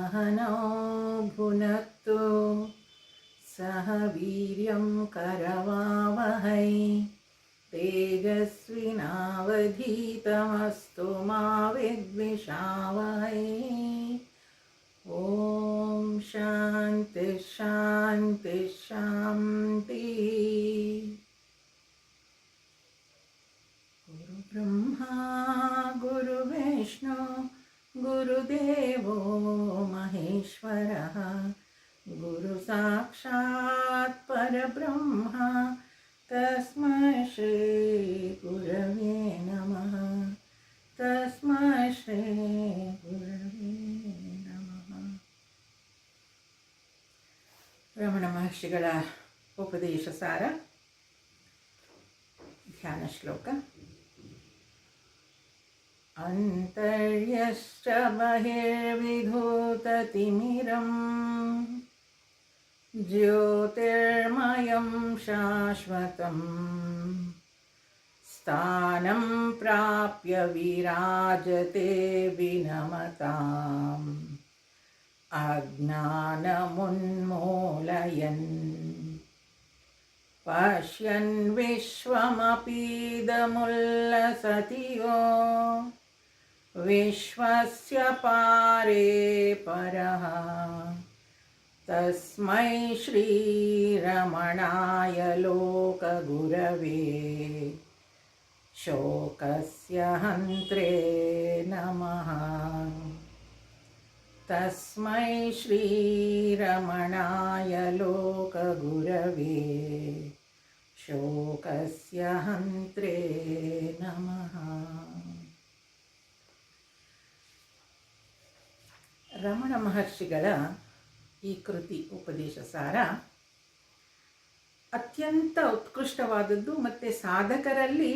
सहनौ भुनक्तु सह वीर्यं करवावहै तेजस्विनावधीतमस्तु मा विद्विषावहै। ॐ शान्ति शान्ति शान्तिः। गुरुब्रह्मा गुरुविष्णु गुरुदेवो महेश्वरः गुरुसाक्षात् परब्रह्म तस्मै श्री गुरवे नमः। तस्मै श्री गुरवे नमः। ರಮಣ ಮಹರ್ಷಿಗಳ ಉಪದೇಶ ಸಾರ ಧ್ಯಾನ ಶ್ಲೋಕ. ಅಂತರ್ಯಶ್ಚ ಬಹಿರ್ವಿಧೂತತಿಮಿರಂ ಜ್ಯೋತಿರ್ಮಯಂ ಶಾಶ್ವತಂ ಸ್ಥಾನಂ ಪ್ರಾಪ್ಯ ವಿರಾಜತೆ ವಿನಮತಾಂ ಅಜ್ಞಾನಮುನ್ಮೂಲಯನ್ ಪಶ್ಯನ್ ವಿಶ್ವಮಪೀದಮುಲ್ಲಸತಿ ಯೋ ವಿಶ್ವಸ್ಯ ಪಾರೇ ಪರಃ ತಸ್ಮೈ ಶ್ರೀರಮಣಾಯ ಲೋಕಗುರವೇ ಶೋಕಸ್ಯ ಹಂತ್ರೇ ನಮಃ. ತಸ್ಮೈ ಶ್ರೀರಮಣಾಯ ಲೋಕಗುರವೇ ಶೋಕಸ್ಯ ಹಂತ್ರೇ ನಮಃ. ರಮಣ ಮಹರ್ಷಿಗಳ ಈ ಕೃತಿ ಉಪದೇಶ ಸಾರ ಅತ್ಯಂತ ಉತ್ಕೃಷ್ಟವಾದದ್ದು ಮತ್ತು ಸಾಧಕರಲ್ಲಿ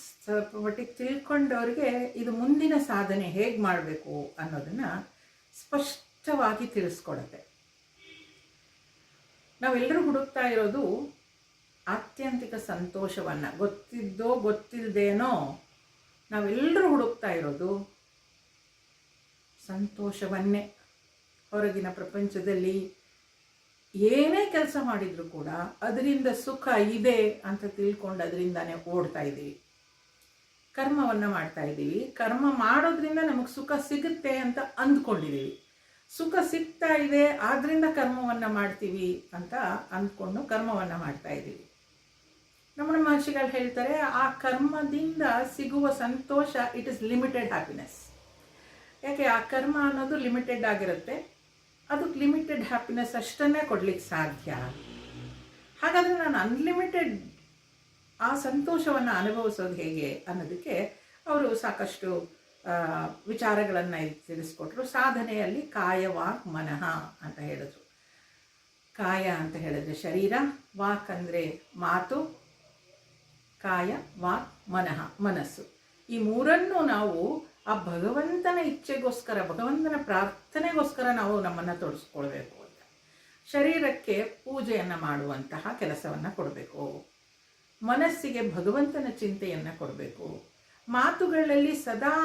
ಸ್ವಲ್ಪ ಮಟ್ಟಿಗೆ ತಿಳ್ಕೊಂಡವ್ರಿಗೆ ಇದು ಮುಂದಿನ ಸಾಧನೆ ಹೇಗೆ ಮಾಡಬೇಕು ಅನ್ನೋದನ್ನು ಸ್ಪಷ್ಟವಾಗಿ ತಿಳಿಸ್ಕೊಡುತ್ತೆ. ನಾವೆಲ್ಲರೂ ಹುಡುಕ್ತಾ ಇರೋದು ಆತ್ಯಂತಿಕ ಸಂತೋಷವನ್ನು. ಗೊತ್ತಿದ್ದೋ ಗೊತ್ತಿಲ್ಲದೇನೋ ನಾವೆಲ್ಲರೂ ಹುಡುಕ್ತಾ ಇರೋದು ಸಂತೋಷವನ್ನೇ. ಹೊರಗಿನ ಪ್ರಪಂಚದಲ್ಲಿ ಏನೇ ಕೆಲಸ ಮಾಡಿದರೂ ಕೂಡ ಅದರಿಂದ ಸುಖ ಇದೆ ಅಂತ ತಿಳ್ಕೊಂಡು ಅದರಿಂದಾನೇ ಓಡ್ತಾ ಇದ್ದೀವಿ. ಕರ್ಮವನ್ನು ಮಾಡ್ತಾ ಇದ್ದೀವಿ. ಕರ್ಮ ಮಾಡೋದ್ರಿಂದ ನಮಗೆ ಸುಖ ಸಿಗುತ್ತೆ ಅಂತ ಅಂದ್ಕೊಂಡಿದ್ದೀವಿ. ಸುಖ ಸಿಗ್ತಾ ಇದೆ ಆದ್ದರಿಂದ ಕರ್ಮವನ್ನು ಮಾಡ್ತೀವಿ ಅಂತ ಅಂದ್ಕೊಂಡು ಕರ್ಮವನ್ನು ಮಾಡ್ತಾ ಇದ್ದೀವಿ. ರಮಣ ಮಹರ್ಷಿಗಳು ಹೇಳ್ತಾರೆ, ಆ ಕರ್ಮದಿಂದ ಸಿಗುವ ಸಂತೋಷ ಇಟ್ ಇಸ್ ಲಿಮಿಟೆಡ್ ಹ್ಯಾಪಿನೆಸ್. ಯಾಕೆ ಆ ಕರ್ಮ ಅನ್ನೋದು ಲಿಮಿಟೆಡ್ ಆಗಿರುತ್ತೆ. ಅದಕ್ಕೆ ಲಿಮಿಟೆಡ್ ಹ್ಯಾಪಿನೆಸ್ ಅಷ್ಟನ್ನೇ ಕೊಡ್ಲಿಕ್ಕೆ ಸಾಧ್ಯ. ಹಾಗಾದರೆ ನಾನು ಅನ್ಲಿಮಿಟೆಡ್ ಆ ಸಂತೋಷವನ್ನು ಅನುಭವಿಸೋದು ಹೇಗೆ ಅನ್ನೋದಕ್ಕೆ ಅವರು ಸಾಕಷ್ಟು ವಿಚಾರಗಳನ್ನು ತಿಳಿಸ್ಕೊಟ್ರು. ಸಾಧನೆಯಲ್ಲಿ ಕಾಯ ವಾಕ್ ಮನಃ ಅಂತ ಹೇಳಿದ್ರು. ಕಾಯ ಅಂತ ಹೇಳಿದ್ರೆ ಶರೀರ, ವಾಕ್ ಅಂದರೆ ಮಾತು, ಕಾಯ ವಾಕ್ ಮನಃ ಮನಸ್ಸು. ಈ ಮೂರನ್ನು ನಾವು ಆ ಭಗವಂತನ ಇಚ್ಛೆಗೋಸ್ಕರ, ಭಗವಂತನ ಪ್ರಾರ್ಥನೆಗೋಸ್ಕರ ನಾವು ನಮ್ಮನ್ನು ತೊಡಸ್ಕೊಳ್ಬೇಕು ಅಂತ. ಶರೀರಕ್ಕೆ ಪೂಜೆಯನ್ನು ಮಾಡುವಂತಹ ಕೆಲಸವನ್ನು ಕೊಡಬೇಕು. ಮನಸ್ಸಿಗೆ ಭಗವಂತನ ಚಿಂತೆಯನ್ನು ಕೊಡಬೇಕು. ಮಾತುಗಳಲ್ಲಿ ಸದಾ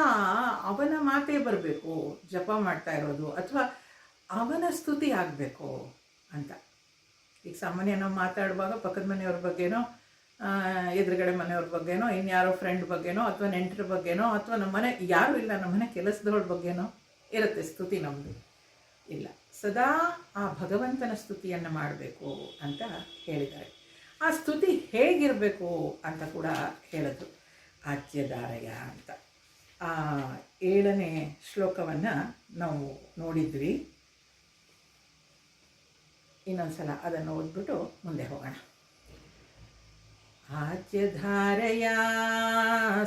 ಅವನ ಮಾತೇ ಬರಬೇಕು. ಜಪ ಮಾಡ್ತಾ ಇರೋದು ಅಥವಾ ಅವನ ಸ್ತುತಿ ಆಗಬೇಕು ಅಂತ. ಈಗ ಸಾಮಾನ್ಯ ನಾವು ಮಾತಾಡುವಾಗ ಪಕ್ಕದ ಮನೆಯವ್ರ ಬಗ್ಗೆನೋ, ಎದುರುಗಡೆ ಮನೆಯವ್ರ ಬಗ್ಗೆನೋ, ಇನ್ಯಾರೋ ಫ್ರೆಂಡ್ ಬಗ್ಗೆನೋ, ಅಥವಾ ನೆಂಟರ ಬಗ್ಗೆನೋ, ಅಥವಾ ನಮ್ಮ ಮನೆ ಯಾರೂ ಇಲ್ಲ ನಮ್ಮ ಮನೆ ಕೆಲಸದವ್ರ ಬಗ್ಗೆನೋ ಇರುತ್ತೆ ಸ್ತುತಿ. ನಮ್ಮದು ಇಲ್ಲ, ಸದಾ ಆ ಭಗವಂತನ ಸ್ತುತಿಯನ್ನು ಮಾಡಬೇಕು ಅಂತ ಹೇಳಿದ್ದಾರೆ. ಆ ಸ್ತುತಿ ಹೇಗಿರಬೇಕು ಅಂತ ಕೂಡ ಹೇಳಿದ್ರು. ಆಜ್ಯದಾರಯ ಅಂತ ಆ 7ನೇ ಶ್ಲೋಕವನ್ನು ನಾವು ನೋಡಿದ್ವಿ. ಇನ್ನೊಂದ್ಸಲ ಅದನ್ನು ಓದ್ಬಿಟ್ಟು ಮುಂದೆ ಹೋಗೋಣ. ಆಜ್ಯಧಾರಯ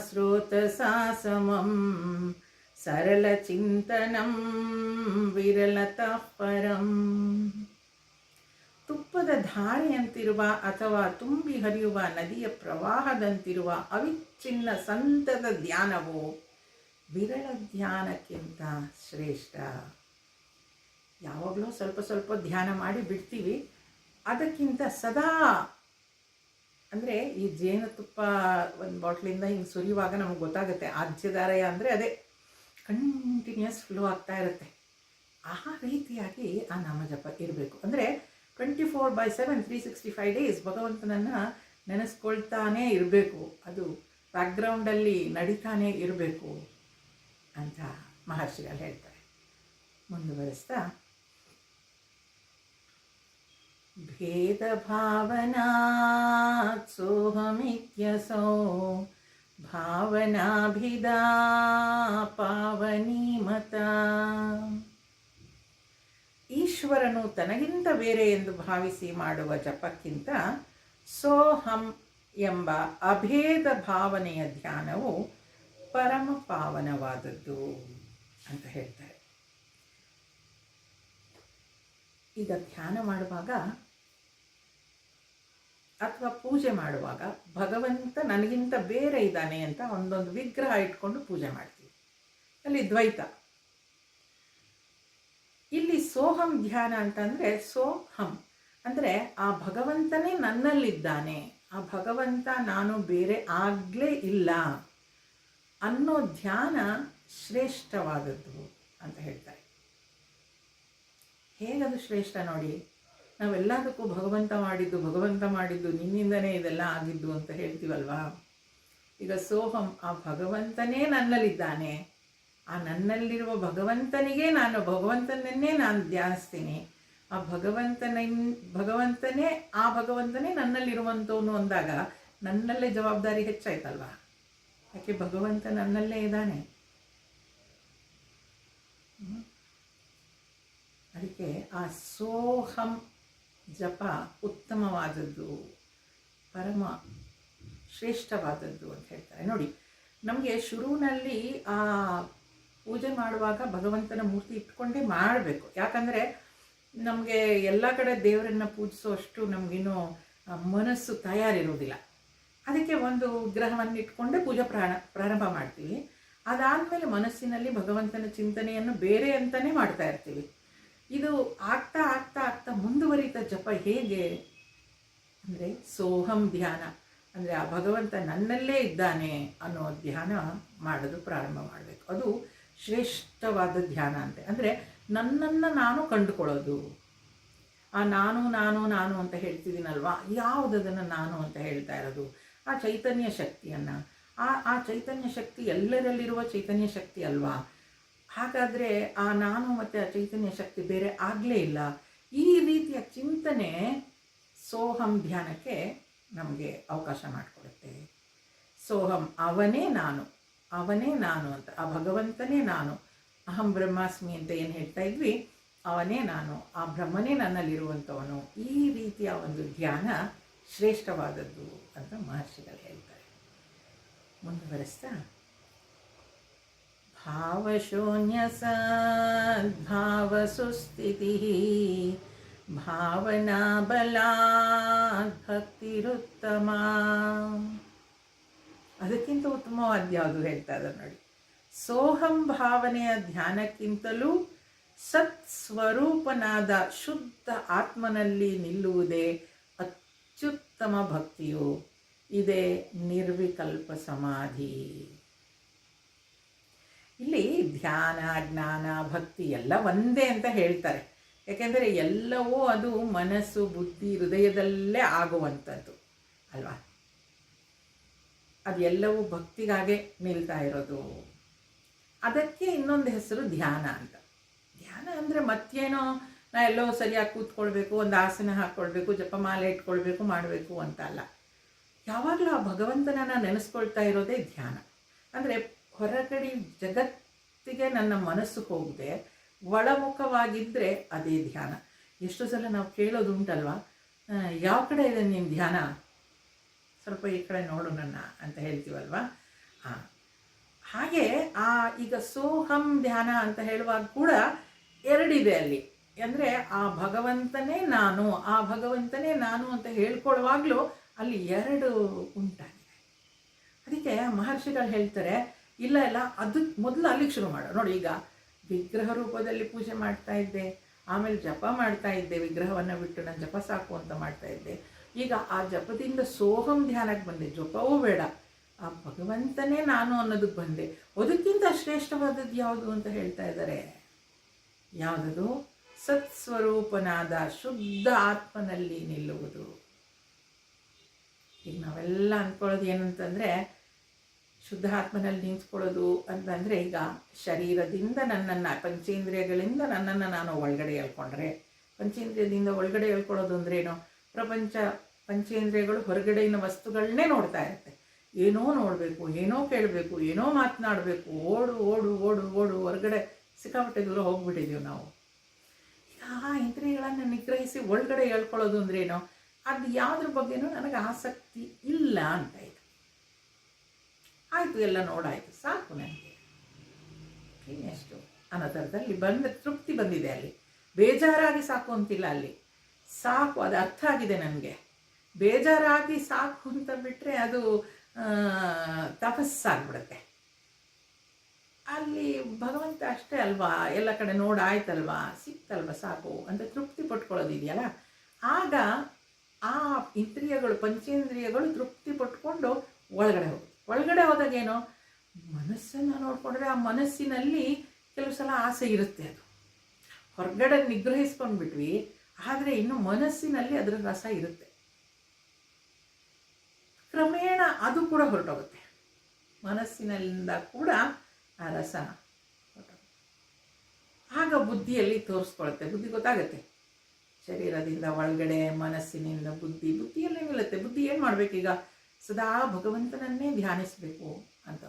ಸ್ರೋತಸಾ ಸಮಂ ಸರಳಚಿಂತನಂ ವಿರಲತಃ ಪರಂ. ತುಪ್ಪದ ಧಾರೆಯಂತಿರುವ ಅಥವಾ ತುಂಬಿ ಹರಿಯುವ ನದಿಯ ಪ್ರವಾಹದಂತಿರುವ ಅವಿಚ್ಛಿನ್ನ ಸಂತತ ಧ್ಯಾನವು ವಿರಳ ಧ್ಯಾನಕ್ಕಿಂತ ಶ್ರೇಷ್ಠ. ಯಾವಾಗಲೂ ಸ್ವಲ್ಪ ಸ್ವಲ್ಪ ಧ್ಯಾನ ಮಾಡಿ ಬಿಡ್ತೀವಿ. ಅದಕ್ಕಿಂತ ಸದಾ ಅಂದರೆ ಈ ಜೇನುತುಪ್ಪ ಒಂದು ಬಾಟ್ಲಿಂದ ಹಿಂಗೆ ಸುರಿಯುವಾಗ ನಮಗೆ ಗೊತ್ತಾಗುತ್ತೆ. ಆಜ್ಯದಾರಯ ಅಂದರೆ ಅದೇ ಕಂಟಿನ್ಯೂಸ್ ಫ್ಲೋ ಆಗ್ತಾ ಇರುತ್ತೆ. ಆ ರೀತಿಯಾಗಿ ಆ ನಾಮಜಪ ಇರಬೇಕು. ಅಂದರೆ 24/7 365 ಡೇಸ್ ಭಗವಂತನನ್ನು ನೆನೆಸ್ಕೊಳ್ತಾನೇ ಇರಬೇಕು. ಅದು ಬ್ಯಾಕ್ಗ್ರೌಂಡಲ್ಲಿ ನಡೀತಾನೇ ಇರಬೇಕು ಅಂತ ಮಹರ್ಷಿಗಳು ಹೇಳ್ತಾರೆ. ಮುಂದುವರಿಸ್ತಾ, ಭೇದ ಭಾವನಾ ಸೋಹಮಿತ್ಯಸೋ ಭಾವನಾಭಿದಾ ಪಾವನಿ ಮತ. ಈಶ್ವರನು ತನಗಿಂತ ಬೇರೆ ಎಂದು ಭಾವಿಸಿ ಮಾಡುವ ಜಪಕ್ಕಿಂತ ಸೋಹಂ ಎಂಬ ಅಭೇದ ಭಾವನೆಯ ಧ್ಯಾನವು ಪರಮ ಪಾವನವಾದದ್ದು ಅಂತ ಹೇಳ್ತಾರೆ. ಈಗ ಧ್ಯಾನ ಮಾಡುವಾಗ ಅಥವಾ ಪೂಜೆ ಮಾಡುವಾಗ ಭಗವಂತ ನನಗಿಂತ ಬೇರೆ ಇದ್ದಾನೆ ಅಂತ ಒಂದೊಂದು ವಿಗ್ರಹ ಇಟ್ಕೊಂಡು ಪೂಜೆ ಮಾಡ್ತೀವಿ, ಅಲ್ಲಿ ದ್ವೈತ. ಇಲ್ಲಿ ಸೋಹಂ ಧ್ಯಾನ ಅಂತಂದರೆ ಸೋಹಂ ಅಂದರೆ ಆ ಭಗವಂತನೇ ನನ್ನಲ್ಲಿದ್ದಾನೆ, ಆ ಭಗವಂತ ನಾನು ಬೇರೆ ಆಗಲೇ ಇಲ್ಲ ಅನ್ನೋ ಧ್ಯಾನ ಶ್ರೇಷ್ಠವಾದದ್ದು ಅಂತ ಹೇಳ್ತಾರೆ. ಹೇಗದು ಶ್ರೇಷ್ಠ ನೋಡಿ, ನಾವೆಲ್ಲದಕ್ಕೂ ಭಗವಂತ ಮಾಡಿದ್ದು ನಿನ್ನಿಂದನೇ ಇದೆಲ್ಲ ಆಗಿದ್ದು ಅಂತ ಹೇಳ್ತೀವಲ್ವಾ. ಈಗ ಸೋಹಂ, ಆ ಭಗವಂತನೇ ನನ್ನಲ್ಲಿದ್ದಾನೆ, ಆ ನನ್ನಲ್ಲಿರುವ ಭಗವಂತನನ್ನೇ ನಾನು ಧ್ಯಾನಿಸ್ತೀನಿ. ಆ ಭಗವಂತನೇ ನನ್ನಲ್ಲಿರುವಂಥವನು ಅಂದಾಗ ನನ್ನಲ್ಲೇ ಜವಾಬ್ದಾರಿ ಹೆಚ್ಚಾಯ್ತಲ್ವಾ. ಯಾಕೆ ಭಗವಂತ ನನ್ನಲ್ಲೇ ಇದ್ದಾನೆ. ಅದಕ್ಕೆ ಆ ಸೋಹಂ ಜಪ ಉತ್ತಮವಾದದ್ದು, ಪರಮ ಶ್ರೇಷ್ಠವಾದದ್ದು ಅಂತ ಹೇಳ್ತಾರೆ. ನೋಡಿ, ನಮಗೆ ಶುರುವಿನಲ್ಲಿ ಆ ಪೂಜೆ ಮಾಡುವಾಗ ಭಗವಂತನ ಮೂರ್ತಿ ಇಟ್ಕೊಂಡೇ ಮಾಡಬೇಕು. ಯಾಕಂದರೆ ನಮಗೆ ಎಲ್ಲ ಕಡೆ ದೇವರನ್ನು ಪೂಜಿಸೋ ಅಷ್ಟು ನಮಗಿನ್ನೂ ಮನಸ್ಸು ತಯಾರಿರುವುದಿಲ್ಲ. ಅದಕ್ಕೆ ಒಂದು ವಿಗ್ರಹವನ್ನು ಇಟ್ಕೊಂಡೇ ಪೂಜೆ ಪ್ರಾರಂಭ ಮಾಡ್ತೀವಿ. ಅದಾದಮೇಲೆ ಮನಸ್ಸಿನಲ್ಲಿ ಭಗವಂತನ ಚಿಂತನೆಯನ್ನು ಬೇರೆ ಅಂತಲೇ ಮಾಡ್ತಾ ಇರ್ತೀವಿ. ಇದು ಆಗ್ತಾ ಆಗ್ತಾ ಆಗ್ತಾ ಮುಂದುವರಿತ ಜಪ ಹೇಗೆ ಅಂದರೆ ಸೋಹಂ ಧ್ಯಾನ ಅಂದರೆ ಆ ಭಗವಂತ ನನ್ನಲ್ಲೇ ಇದ್ದಾನೆ ಅನ್ನೋ ಧ್ಯಾನ ಮಾಡೋದು ಪ್ರಾರಂಭ ಮಾಡಬೇಕು. ಅದು ಶ್ರೇಷ್ಠವಾದ ಧ್ಯಾನ ಅಂತೆ. ಅಂದರೆ ನನ್ನನ್ನು ನಾನು ಕಂಡುಕೊಳ್ಳೋದು. ಆ ನಾನು ನಾನು ನಾನು ಅಂತ ಹೇಳ್ತಿದ್ದೀನಲ್ವಾ, ಯಾವುದನ್ನು ನಾನು ಅಂತ ಹೇಳ್ತಾ ಇರೋದು ಆ ಚೈತನ್ಯ ಶಕ್ತಿಯನ್ನು. ಆ ಚೈತನ್ಯ ಶಕ್ತಿ ಎಲ್ಲರಲ್ಲಿರುವ ಚೈತನ್ಯ ಶಕ್ತಿ ಅಲ್ವಾ. ಹಾಗಾದರೆ ಆ ನಾನು ಮತ್ತು ಆ ಚೈತನ್ಯ ಶಕ್ತಿ ಬೇರೆ ಆಗಲೇ ಇಲ್ಲ. ಈ ರೀತಿಯ ಚಿಂತನೆ ಸೋಹಂ ಧ್ಯಾನಕ್ಕೆ ನಮಗೆ ಅವಕಾಶ ಮಾಡಿಕೊಡುತ್ತೆ. ಸೋಹಂ, ಅವನೇ ನಾನು ಅಂತ, ಆ ಭಗವಂತನೇ ನಾನು, ಅಹಂ ಬ್ರಹ್ಮಾಸ್ಮಿ ಅಂತ ಏನು ಹೇಳ್ತಾ ಇದ್ವಿ, ಅವನೇ ನಾನು, ಆ ಬ್ರಹ್ಮನೇ ನನ್ನಲ್ಲಿರುವಂಥವನು. ಈ ರೀತಿಯ ಒಂದು ಧ್ಯಾನ ಶ್ರೇಷ್ಠವಾದದ್ದು ಅಂತ ಮಹರ್ಷಿಗಳು ಹೇಳ್ತಾರೆ. ಮುಂದುವರಿಸ್ತಾ, ಭಾವಶೂನ್ಯ ಸದ್ಭಾವ ಸುಸ್ಥಿತಿ ಭಾವನಾ ಬಲಾತ್ ಭಕ್ತಿರುತ್ತಮ. ಅದಕ್ಕಿಂತ ಉತ್ತಮವಾದ ಯಾವುದು ಹೇಳ್ತಾ ಇದ್ದಾರೆ ನೋಡಿ. ಸೋಹಂ ಭಾವನೆಯ ಧ್ಯಾನಕ್ಕಿಂತಲೂ ಸತ್ಸ್ವರೂಪನಾದ ಶುದ್ಧ ಆತ್ಮನಲ್ಲಿ ನಿಲ್ಲುವುದೇ ಅತ್ಯುತ್ತಮ ಭಕ್ತಿಯು. ಇದೇ ನಿರ್ವಿಕಲ್ಪ ಸಮಾಧಿ. ಇಲ್ಲಿ ಧ್ಯಾನ, ಜ್ಞಾನ, ಭಕ್ತಿ ಎಲ್ಲ ಒಂದೇ ಅಂತ ಹೇಳ್ತಾರೆ. ಯಾಕೆಂದರೆ ಎಲ್ಲವೂ ಅದು ಮನಸ್ಸು, ಬುದ್ಧಿ, ಹೃದಯದಲ್ಲೇ ಆಗುವಂಥದ್ದು ಅಲ್ವಾ. ಅದೆಲ್ಲವೂ ಭಕ್ತಿಗಾಗೆ ನಿಲ್ತಾ ಇರೋದು. ಅದಕ್ಕೆ ಇನ್ನೊಂದು ಹೆಸರು ಧ್ಯಾನ ಅಂತ. ಧ್ಯಾನ ಅಂದರೆ ಮತ್ತೇನೋ ನಾ ಎಲ್ಲೋ ಸರಿಯಾಗಿ ಕೂತ್ಕೊಳ್ಬೇಕು, ಒಂದು ಆಸನ ಹಾಕ್ಕೊಳ್ಬೇಕು, ಜಪಮಾಲೆ ಇಟ್ಕೊಳ್ಬೇಕು, ಮಾಡಬೇಕು ಅಂತ ಅಲ್ಲ. ಯಾವಾಗಲೂ ಆ ಭಗವಂತನನ್ನು ನೆನೆಸ್ಕೊಳ್ತಾ ಇರೋದೇ ಧ್ಯಾನ. ಅಂದರೆ ಹೊರಗಡೆ ಜಗತ್ತಿಗೆ ನನ್ನ ಮನಸ್ಸು ಹೋಗದೆ ಒಳಮುಖವಾಗಿದ್ದರೆ ಅದೇ ಧ್ಯಾನ. ಎಷ್ಟು ಸಲ ನಾವು ಕೇಳೋದು ಉಂಟಲ್ವ, ಯಾವ ಕಡೆ ಇದೆ ನಿಮ್ಮ ಧ್ಯಾನ, ಸ್ವಲ್ಪ ಈ ಕಡೆ ನೋಡು ನನ್ನ ಅಂತ ಹೇಳ್ತೀವಲ್ವ. ಹಾಗೆ ಈಗ ಸೋಹಂ ಧ್ಯಾನ ಅಂತ ಹೇಳುವಾಗ ಕೂಡ ಎರಡಿದೆ ಅಲ್ಲಿ. ಅಂದರೆ ಆ ಭಗವಂತನೇ ನಾನು ಅಂತ ಹೇಳ್ಕೊಳ್ಳುವಾಗಲೂ ಅಲ್ಲಿ ಎರಡು ಉಂಟಾಗಿದೆ. ಅದಕ್ಕೆ ಮಹರ್ಷಿಗಳು ಹೇಳ್ತಾರೆ, ಇಲ್ಲ ಅದಕ್ಕೆ ಮೊದಲು ಅಲ್ಲಿಗೆ ಶುರು ಮಾಡೋ. ನೋಡಿ, ಈಗ ವಿಗ್ರಹ ರೂಪದಲ್ಲಿ ಪೂಜೆ ಮಾಡ್ತಾ ಇದ್ದೆ, ಆಮೇಲೆ ಜಪ ಮಾಡ್ತಾ ಇದ್ದೆ, ವಿಗ್ರಹವನ್ನು ಬಿಟ್ಟು ನಾನು ಜಪ ಸಾಕು ಅಂತ ಮಾಡ್ತಾ ಇದ್ದೆ. ಈಗ ಆ ಜಪದಿಂದ ಸೋಹಂ ಧ್ಯಾನಕ್ಕೆ ಬಂದೆ, ಜಪವೂ ಬೇಡ, ಆ ಭಗವಂತನೇ ನಾನು ಅನ್ನೋದಕ್ಕೆ ಬಂದೆ. ಅದಕ್ಕಿಂತ ಶ್ರೇಷ್ಠವಾದದ್ದು ಯಾವುದು ಅಂತ ಹೇಳ್ತಾ ಇದ್ದಾರೆ. ಯಾವುದದು? ಸತ್ಸ್ವರೂಪನಾದ ಶುದ್ಧ ಆತ್ಮನಲ್ಲಿ ನಿಲ್ಲುವುದು. ಈಗ ನಾವೆಲ್ಲ ಅಂದ್ಕೊಳ್ಳೋದು ಏನಂತಂದರೆ, ಶುದ್ಧ ಆತ್ಮನಲ್ಲಿ ನಿಂತ್ಕೊಳ್ಳೋದು ಅಂತಂದರೆ, ಈಗ ಶರೀರದಿಂದ ನನ್ನನ್ನು, ಪಂಚೇಂದ್ರಿಯಗಳಿಂದ ನನ್ನನ್ನು ನಾನು ಒಳಗಡೆ ಹೇಳ್ಕೊಂಡ್ರೆ, ಪಂಚೇಂದ್ರಿಯದಿಂದ ಒಳಗಡೆ ಹೇಳ್ಕೊಳ್ಳೋದು ಅಂದ್ರೇನು? ಪಂಚೇಂದ್ರಿಯಗಳು ಹೊರಗಡೆಯಿನ ವಸ್ತುಗಳನ್ನೇ ನೋಡ್ತಾ ಇರುತ್ತೆ. ಏನೋ ನೋಡಬೇಕು, ಏನೋ ಕೇಳಬೇಕು, ಏನೋ ಮಾತನಾಡಬೇಕು, ಓಡು ಓಡು ಓಡು ಓಡು, ಹೊರಗಡೆ ಸಿಕ್ಕಾಪಟ್ಟೆ ದೂರ ಹೋಗ್ಬಿಟ್ಟಿದ್ದೀವಿ ನಾವು. ಈಗ ಆ ಇಂದ್ರಿಯಗಳನ್ನು ನಿಗ್ರಹಿಸಿ ಒಳಗಡೆ ಹೇಳ್ಕೊಳ್ಳೋದು ಅಂದ್ರೇನು? ಅದು ಯಾವುದ್ರ ಬಗ್ಗೆನೂ ನನಗೆ ಆಸಕ್ತಿ ಇಲ್ಲ ಅಂತ ಇದೆ. ಆಯಿತು, ಎಲ್ಲ ನೋಡಾಯಿತು, ಸಾಕು ನನಗೆ, ಇನ್ನೆಷ್ಟು ಅನ್ನೋ ಥರದಲ್ಲಿ ತೃಪ್ತಿ ಬಂದಿದೆ. ಅಲ್ಲಿ ಬೇಜಾರಾಗಿ ಸಾಕು ಅಂತಿಲ್ಲ, ಅಲ್ಲಿ ಸಾಕು, ಅದು ಅರ್ಥ ಆಗಿದೆ ನನಗೆ. ಬೇಜಾರಾಗಿ ಸಾಕು ಅಂತ ಬಿಟ್ಟರೆ ಅದು ತಪಸ್ಸಾಗ್ಬಿಡುತ್ತೆ. ಅಲ್ಲಿ ಭಗವಂತ ಅಷ್ಟೇ ಅಲ್ವಾ, ಎಲ್ಲ ಕಡೆ ನೋಡಾಯ್ತಲ್ವಾ, ಸಿಕ್ತಲ್ವ, ಸಾಕು ಅಂತ ತೃಪ್ತಿ ಪಟ್ಕೊಳ್ಳೋದಿದೆಯಲ್ಲ, ಆಗ ಆ ಇಂದ್ರಿಯಗಳು, ಪಂಚೇಂದ್ರಿಯಗಳು ತೃಪ್ತಿ ಪಟ್ಕೊಂಡು ಒಳಗಡೆ ಹೋದಾಗೇನೋ ಮನಸ್ಸನ್ನು ನೋಡಿಕೊಂಡ್ರೆ ಆ ಮನಸ್ಸಿನಲ್ಲಿ ಕೆಲವು ಸಲ ಆಸೆ ಇರುತ್ತೆ. ಅದು ಹೊರಗಡೆ ನಿಗ್ರಹಿಸ್ಕೊಂಡ್ಬಿಟ್ವಿ, ಆದರೆ ಇನ್ನು ಮನಸ್ಸಿನಲ್ಲಿ ಅದರ ರಸ ಇರುತ್ತೆ. ಕ್ರಮೇಣ ಅದು ಕೂಡ ಹೊರಟೋಗುತ್ತೆ, ಮನಸ್ಸಿನಿಂದ ಕೂಡ ಆ ರಸ ಹೊರಟೋಗುತ್ತೆ. ಆಗ ಬುದ್ಧಿಯಲ್ಲಿ ತೋರಿಸ್ಕೊಳುತ್ತೆ, ಬುದ್ಧಿ ಗೊತ್ತಾಗುತ್ತೆ. ಶರೀರದಿಂದ ಒಳಗಡೆ, ಮನಸ್ಸಿನಿಂದ ಬುದ್ಧಿಯಲ್ಲಿ ನಿಲ್ಲುತ್ತೆ. ಬುದ್ಧಿ ಏನು ಮಾಡಬೇಕೀಗ? ಸದಾ ಭಗವಂತನನ್ನೇ ಧ್ಯಾನಿಸಬೇಕು ಅಂತ.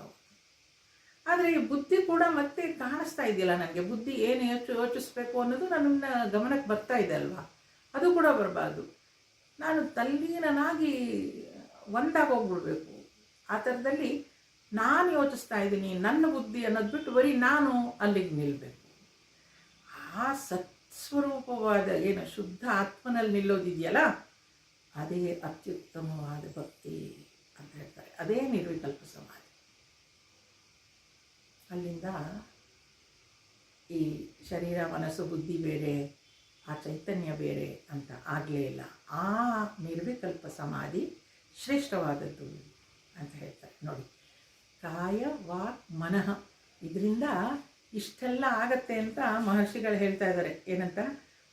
ಆದರೆ ಈ ಬುದ್ಧಿ ಕೂಡ ಮತ್ತೆ ಕಾಣಿಸ್ತಾ ಇದೆಯಲ್ಲ ನನಗೆ, ಬುದ್ಧಿ ಏನು ಯೋಚಿಸ್ಬೇಕು ಅನ್ನೋದು ನನ್ನ ಗಮನಕ್ಕೆ ಬರ್ತಾ ಇದೆ ಅಲ್ವಾ, ಅದು ಕೂಡ ಬರಬಾರ್ದು. ನಾನು ತಲ್ಲೀನನಾಗಿ ಒಂದಾಗಿ ಹೋಗ್ಬಿಡ್ಬೇಕು. ಆ ಥರದಲ್ಲಿ ನಾನು ಯೋಚಿಸ್ತಾ ಇದ್ದೀನಿ, ನನ್ನ ಬುದ್ಧಿ ಅನ್ನೋದು ಬಿಟ್ಟು ಬರೀ ನಾನು ಅಲ್ಲಿಗೆ ನಿಲ್ಲಬೇಕು. ಆ ಸತ್ಸ್ವರೂಪವಾದ ಏನು ಶುದ್ಧ ಆತ್ಮನಲ್ಲಿ ನಿಲ್ಲೋದಿದೆಯಲ್ಲ, ಅದೇ ಅತ್ಯುತ್ತಮವಾದ ಭಕ್ತಿ ಅಂತ ಹೇಳ್ತಾರೆ. ಅದೇ ನಿರ್ವಿಕಲ್ಪ ಸಮಾಧಿ. ಅಲ್ಲಿಂದ ಈ ಶರೀರ, ಮನಸ್ಸು, ಬುದ್ಧಿ ಬೇರೆ, ಆ ಚೈತನ್ಯ ಬೇರೆ ಅಂತ ಆಗಲೇ ಇಲ್ಲ. ಆ ನಿರ್ವಿಕಲ್ಪ ಸಮಾಧಿ ಶ್ರೇಷ್ಠವಾದದ್ದು ಅಂತ ಹೇಳ್ತಾರೆ. ನೋಡಿ, ಕಾಯ ವಾಕ್ ಮನಃ, ಇದರಿಂದ ಇಷ್ಟೆಲ್ಲ ಆಗತ್ತೆ ಅಂತ ಮಹರ್ಷಿಗಳು ಹೇಳ್ತಾ ಇದ್ದಾರೆ. ಏನಂತ?